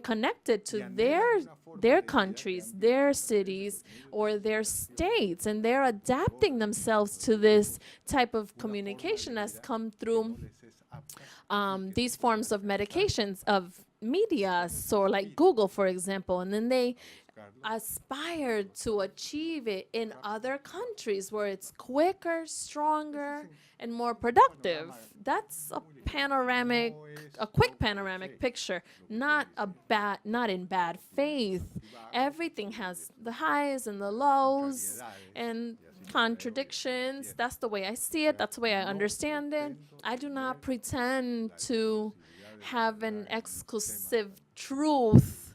connected to their countries, their cities, or their states, and they're adapting themselves to this type of communication that's come through these forms of medications, of media, so like Google, for example, and then they aspire to achieve it in other countries where it's quicker, stronger, and more productive. That's a quick panoramic picture, not in bad faith. Everything has the highs and the lows and contradictions. That's the way I see it. That's the way I understand it. I do not pretend to have an exclusive truth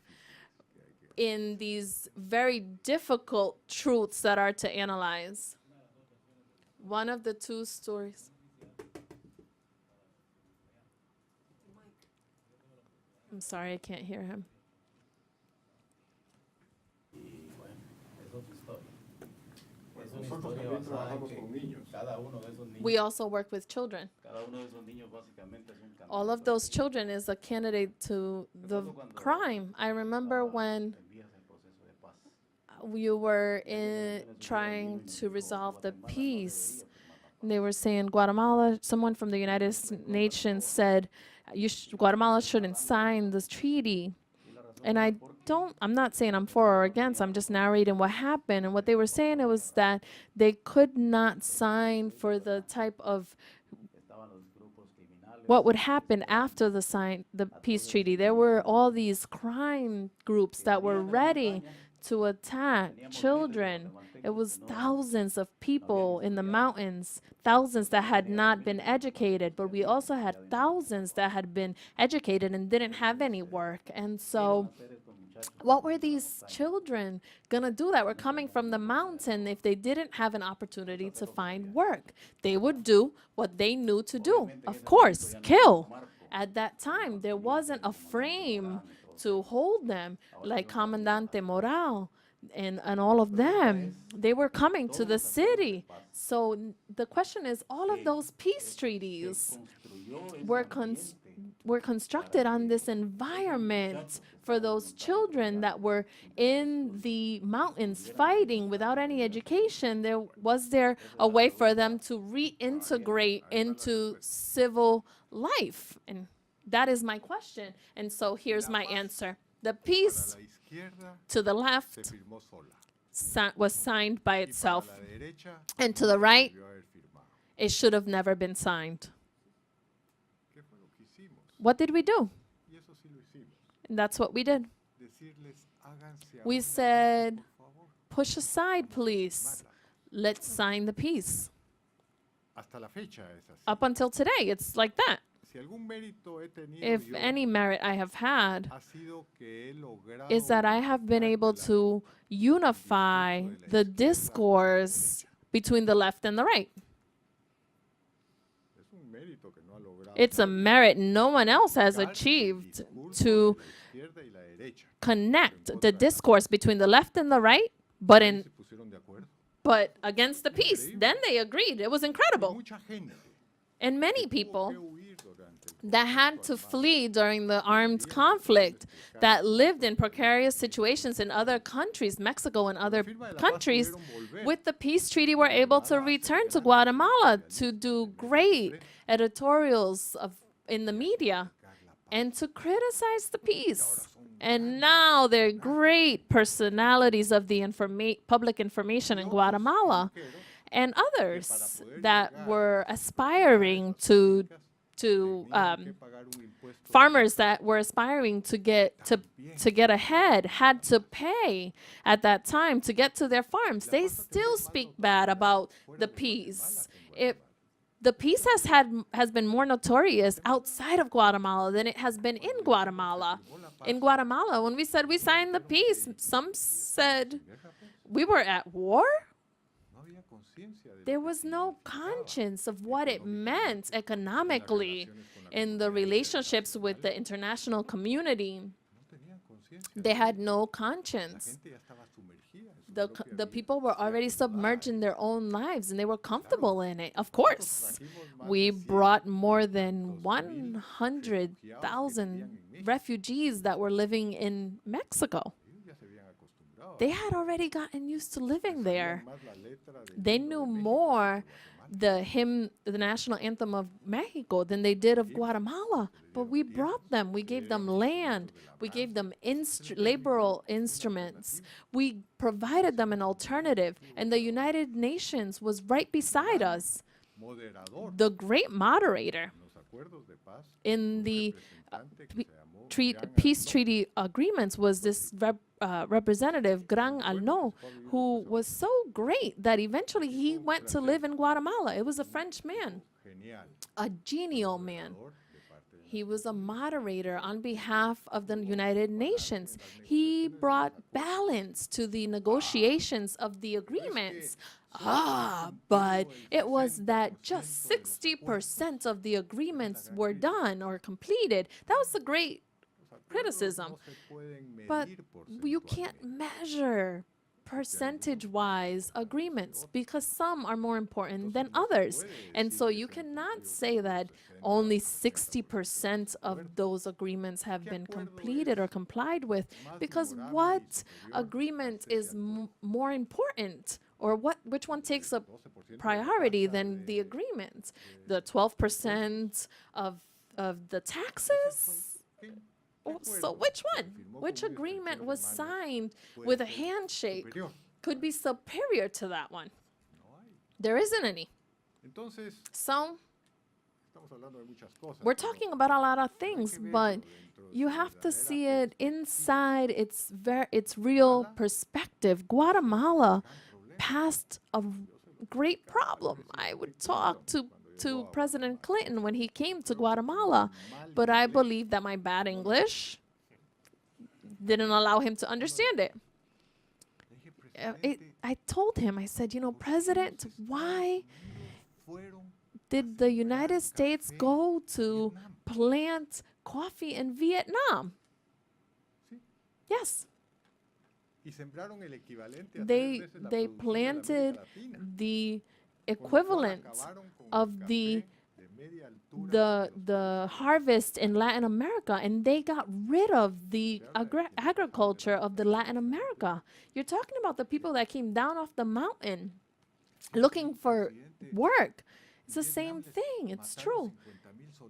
in these very difficult truths that are to analyze. One of the two stories. I'm sorry, I can't hear him. Nosotros también trabajamos con niños. We also work with children. All of those children is a candidate to the crime. I remember when we were trying to resolve the peace. They were saying Guatemala, someone from the United Nations said, Guatemala shouldn't sign this treaty. And I'm not saying I'm for or against, I'm just narrating what happened. And what they were saying, it was that they could not sign for the type of what would happen after the peace treaty. There were all these crime groups that were ready to attack children. It was thousands of people in the mountains, thousands that had not been educated, but we also had thousands that had been educated and didn't have any work. And so what were these children gonna do that were coming from the mountain if they didn't have an opportunity to find work? They would do what they knew to do. Of course, kill. At that time, there wasn't a frame to hold them, like Comandante Morale and all of them. They were coming to the city. So the question is, all of those peace treaties were constructed on this environment for those children that were in the mountains fighting without any education. Was there a way for them to reintegrate into civil life? And that is my question. And so here's my answer. The peace to the left was signed by itself. And to the right, it should have never been signed. What did we do? And that's what we did. We said, push aside, please. Let's sign the peace. Up until today, it's like that. If any merit I have had is that I have been able to unify the discourse between the left and the right. It's a merit no one else has achieved to connect the discourse between the left and the right, but against the peace. Then they agreed. It was incredible. And many people that had to flee during the armed conflict, that lived in precarious situations in other countries, Mexico and other countries, with the peace treaty were able to return to Guatemala to do great editorials in the media and to criticize the peace. And now they're great personalities of the public information in Guatemala, and others that were aspiring to farmers that were aspiring to get ahead had to pay at that time to get to their farms. They still speak bad about the peace. The peace has been more notorious outside of Guatemala than it has been in Guatemala. In Guatemala, when we said we signed the peace, some said we were at war. There was no conscience of what it meant economically in the relationships with the international community. They had no conscience. The people were already submerged in their own lives, and they were comfortable in it. Of course, we brought more than 100,000 refugees that were living in Mexico. They had already gotten used to living there. They knew more the national anthem of Mexico than they did of Guatemala. But we brought them. We gave them land. We gave them laboral instruments. We provided them an alternative. And the United Nations was right beside us. The great moderator in the peace treaty agreements was this representative, Gran Alno, who was so great that eventually he went to live in Guatemala. It was a French man, a genial man. He was a moderator on behalf of the United Nations. He brought balance to the negotiations of the agreements. But it was that just 60% of the agreements were done or completed. That was the great criticism. But you can't measure percentage-wise agreements because some are more important than others. And so you cannot say that only 60% of those agreements have been completed or complied with, because what agreement is more important, or which one takes a priority than the agreement? The 12% of the taxes? So which one? Which agreement was signed with a handshake could be superior to that one? There isn't any. So we're talking about a lot of things, but you have to see it inside its real perspective. Guatemala passed a great problem. I would talk to President Clinton when he came to Guatemala, but I believe that my bad English didn't allow him to understand it. I told him, I said, President, why did the United States go to plant coffee in Vietnam? Yes. They planted the equivalent of the harvest in Latin America, and they got rid of the agriculture of the Latin America. You're talking about the people that came down off the mountain looking for work. It's the same thing. It's true.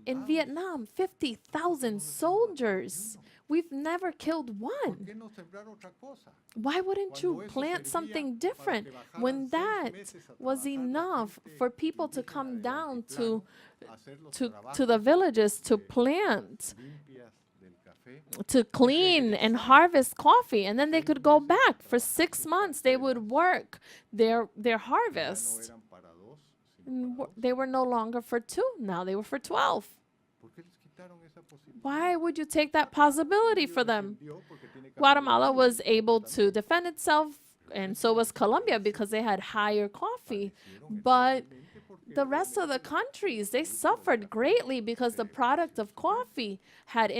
In Vietnam, 50,000 soldiers. We've never killed one. Why wouldn't you plant something different when that was enough for people to come down to the villages to plant, to clean and harvest coffee, and then they could go back for 6 months. They would work their harvest. They were no longer for 2. Now they were for 12. Why would you take that possibility for them? Guatemala was able to defend itself, and so was Colombia, because they had higher coffee. But the rest of the countries, they suffered greatly because the product of coffee had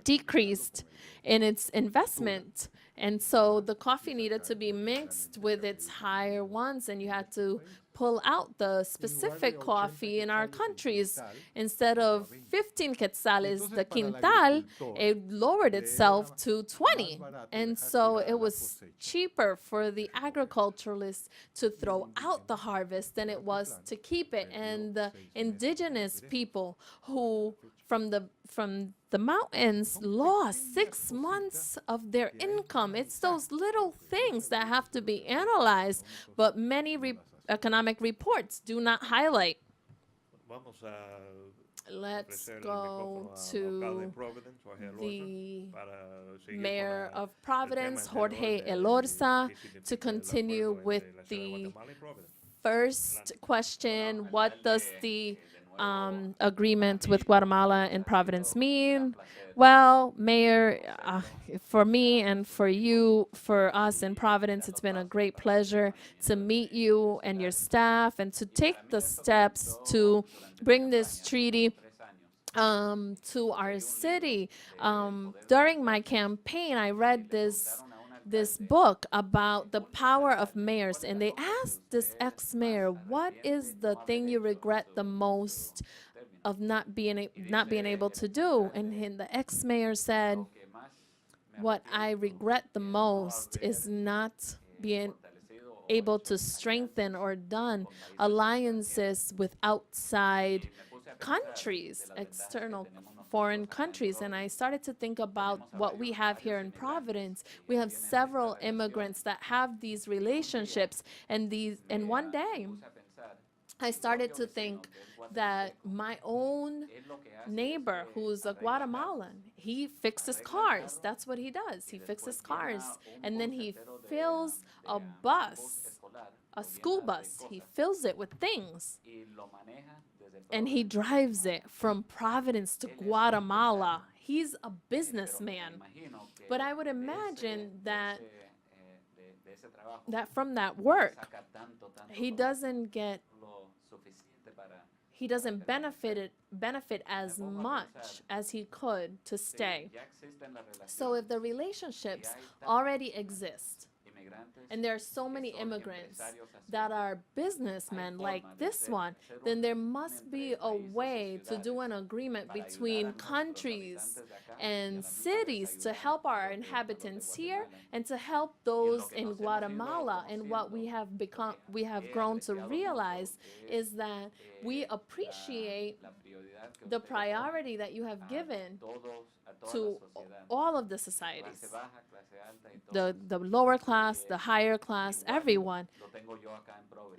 decreased in its investment, And so the coffee needed to be mixed with its higher ones, and you had to pull out the specific coffee in our countries. Instead of 15 quetzales, the quintal, it lowered itself to 20. And so it was cheaper for the agriculturalists to throw out the harvest than it was to keep it. And the indigenous people who from the mountains lost 6 months of their income. It's those little things that have to be analyzed, but many economic reports do not highlight. Vamos a Let's ofrecer el go micrófono al alcalde to de Providence, Jorge Elorza, the para seguir Mayor con of el Providence, tema anterior Jorge de Elorza, qué significa to el continue acuerdo with entre la ciudad de the Guatemala y Providence. first question. What does the agreement with Guatemala and Providence mean? Well, Mayor, for me and for you, for us in Providence, it's been a great pleasure to meet you and your staff and to take the steps to bring this treaty to our city. During my campaign, I read this book about the power of mayors, and they asked this ex-mayor, what is the thing you regret the most of not being able to do? And the ex-mayor said, what I regret the most is not being able to strengthen or done alliances with outside countries, external foreign countries. And I started to think about what we have here in Providence. We have several immigrants that have these relationships, and one day I started to think that my own neighbor, who's a Guatemalan, he fixes cars. That's what he does. He fixes cars. And then he fills a bus, a school bus. He fills it with things. And he drives it from Providence to Guatemala. He's a businessman. But I would imagine that from that work, he doesn't benefit as much as he could to stay. So if the relationships already exist, and there are so many immigrants that are businessmen like this one, then there must be a way to do an agreement between countries and cities to help our inhabitants here and to help those in Guatemala. And what we have grown to realize is that we appreciate the priority that you have given to all of the societies, the lower class, the higher class, everyone,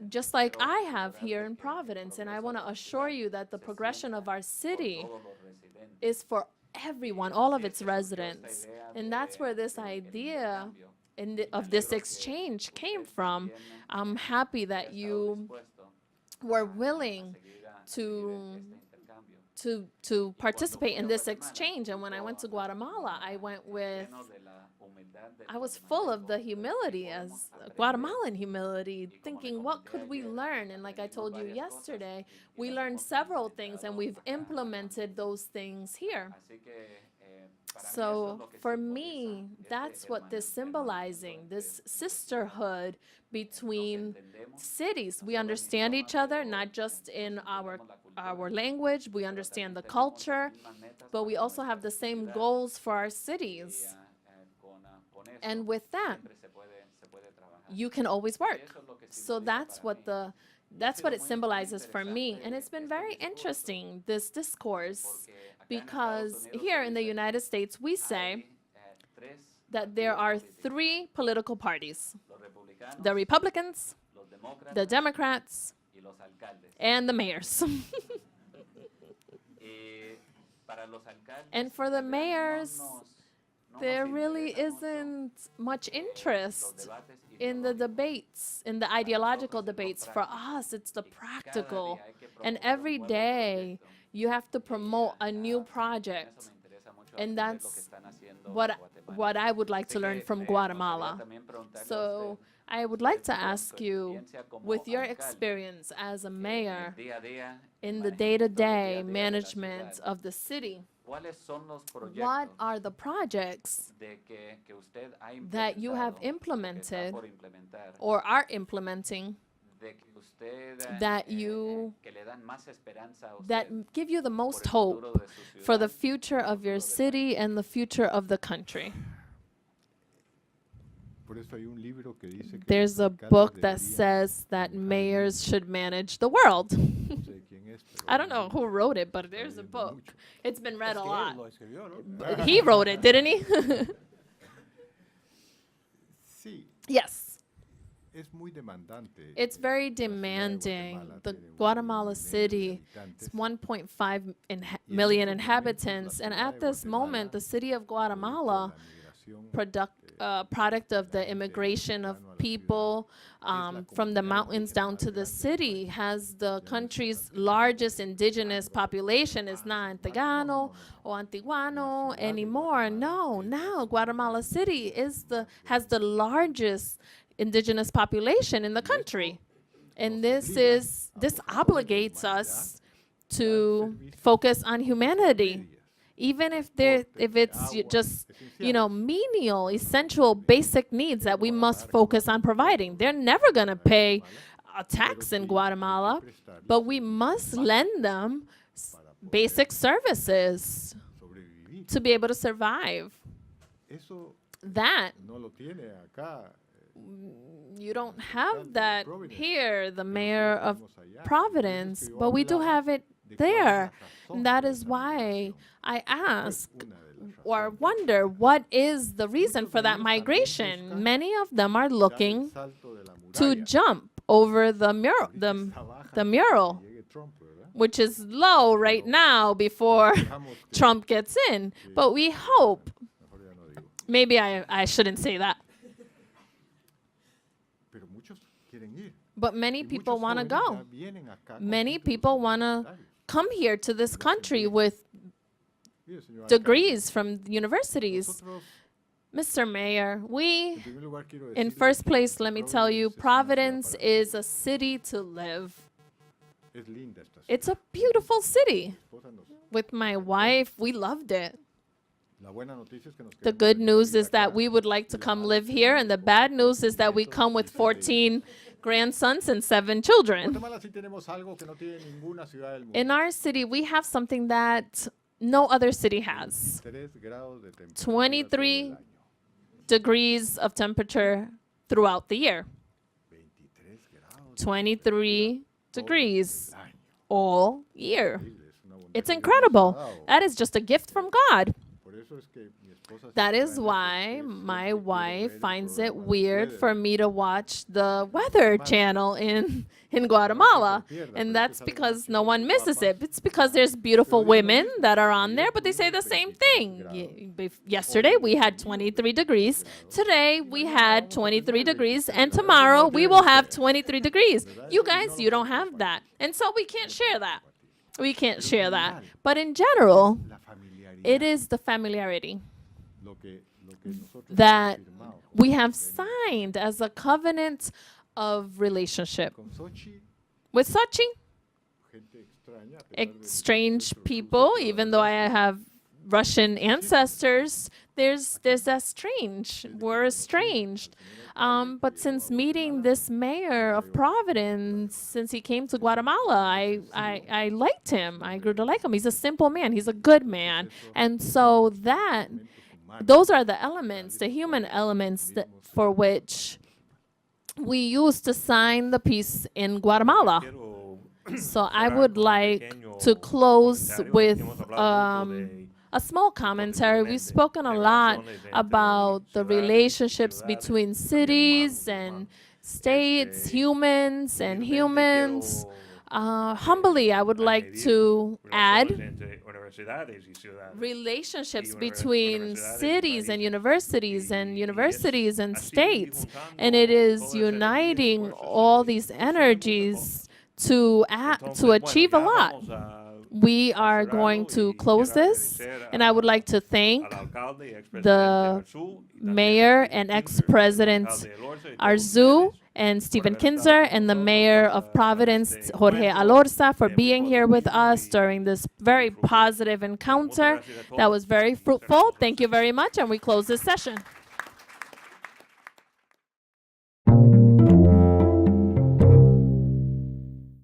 just like I have here in Providence. And I want to assure you that the progression of our city is for everyone, all of its residents. And that's where this idea of this exchange came from. I'm happy that you were willing to participate in this exchange. And when I went to Guatemala, I was full of the humility, as Guatemalan humility, thinking, what could we learn? And like I told you yesterday, we learned several things, and we've implemented those things here. So for me, that's what this symbolizing, this sisterhood between cities. We understand each other, not just in our language, we understand the culture, but we also have the same goals for our cities. And with that, you can always work. So that's what it symbolizes for me. And it's been very interesting, this discourse, because here in the United States, we say that there are 3 political parties: the Republicans, the Democrats, and the mayors. And for the mayors, there really isn't much interest in the debates, in the ideological debates. For us, it's the practical. And every day, you have to promote a new project. And that's what I would like to learn from Guatemala. So I would like to ask you, with your experience as a mayor in the day-to-day management of the city, ¿Cuáles son los What proyectos are the projects que usted ha that you have implementado, o que está implemented por implementar, or are implementing de que usted, that you que le dan más esperanza a that usted give you the por most el hope futuro de su for the ciudad? future of your city and the future of the country? Por eso hay un libro que dice que There's los a alcaldes book that deberían says that manejar el mayors mundo. should manage the world. No sé quién es, pero I don't know who wrote it, but there's a leyendo book. mucho. It's been read a Es que él lot. lo escribió, ¿no? But he wrote it, didn't he? Sí, Yes. es muy demandante. It's very La ciudad de demanding. Guatemala The tiene 1,5 Guatemala millones de City habitantes. is 1.5 Y en million estos inhabitants, momentos, la and ciudad at de this moment, the city of Guatemala, Guatemala, product of the immigration of people from the mountains down to the city, has the country's largest indigenous population. It's not Antigano or Antiguano anymore. No, now Guatemala City has the largest indigenous population in the country. And this obligates us to focus on humanity. Even if it's just, menial, essential, basic needs that we must focus on providing. They're never going to pay a tax in Guatemala, but we must lend them basic services sobrevivir. to be able to survive. Eso That, no lo tiene acá. you don't have that here, the mayor of Providence, but we do have it there. And that is why I ask or wonder, what is the reason for that migration? Many of them are looking to jump over the mural, which is low right now before Trump gets in. But we hope, maybe I shouldn't say that, Pero muchos quieren ir. but many Y people muchos want to jóvenes go. ya vienen acá con Many títulos people want to universitarios. come here to this country with Mire, señor alcalde, degrees from universities. nosotros, Mr. Mayor, we, en primer lugar, quiero in decirle first que place, let me tell you, Providence Providence es is a city to live. es linda esta ciudad. It's a beautiful city. Mi esposa nos- With my wife, we loved it. la buena noticia es que nos The queremos good venir a news vivir is that acá. we would like to come live here, and the bad news is that we come with 14 grandsons and 7 children. Guatemala sí tenemos algo que no tiene ninguna ciudad del mundo. In our city, we have something that no other city has. 3 grados de temperatura 23 todo el año. degrees of temperature throughout the year. 23 grados de 23 degrees del año. all year. Increíble, es una bondad It's que Dios nos ha incredible. dado. That is just a gift from God. Por eso es que mi esposa se That is extraña why porque my siempre quiere wife ver el finds it programa de weird ustedes. for me to watch the Weather Channel in Guatemala. And that's because no one misses it. It's because there's beautiful women that are on there, but they say the same thing. Yesterday we had 23 degrees. Today we had 23 degrees. And tomorrow we will have 23 degrees. You guys, you don't have that. And so we can't share that. We can't share that. But in general, La familiaridad, it is the familiarity lo que nosotros that hemos firmado. we have signed as a covenant of relationship. Con Sochi, With Sochi, gente extraña, a pesar de strange nuestros people, usos y even though I have Russian ancestors, there's that strange. We're estranged. But since meeting this mayor of Providence, since he came to Guatemala, I liked him. I grew to like him. He's a simple man. He's a good man. And so those are the elements, the human elements for which we used to sign the peace in Guatemala. So I would like to close with a small commentary. We've spoken a lot about the relationships between cities and states, humans and humans. Humbly, I would like to add relationships between cities and universities and states. And it is uniting all these energies to achieve a lot. We are going to close this, and I would like to thank the mayor and ex-president Arzú and Stephen Kinzer, and the Mayor of Providence, Jorge Alorza, for being here with us during this very positive encounter that was very fruitful. Thank you very much, and we close this session.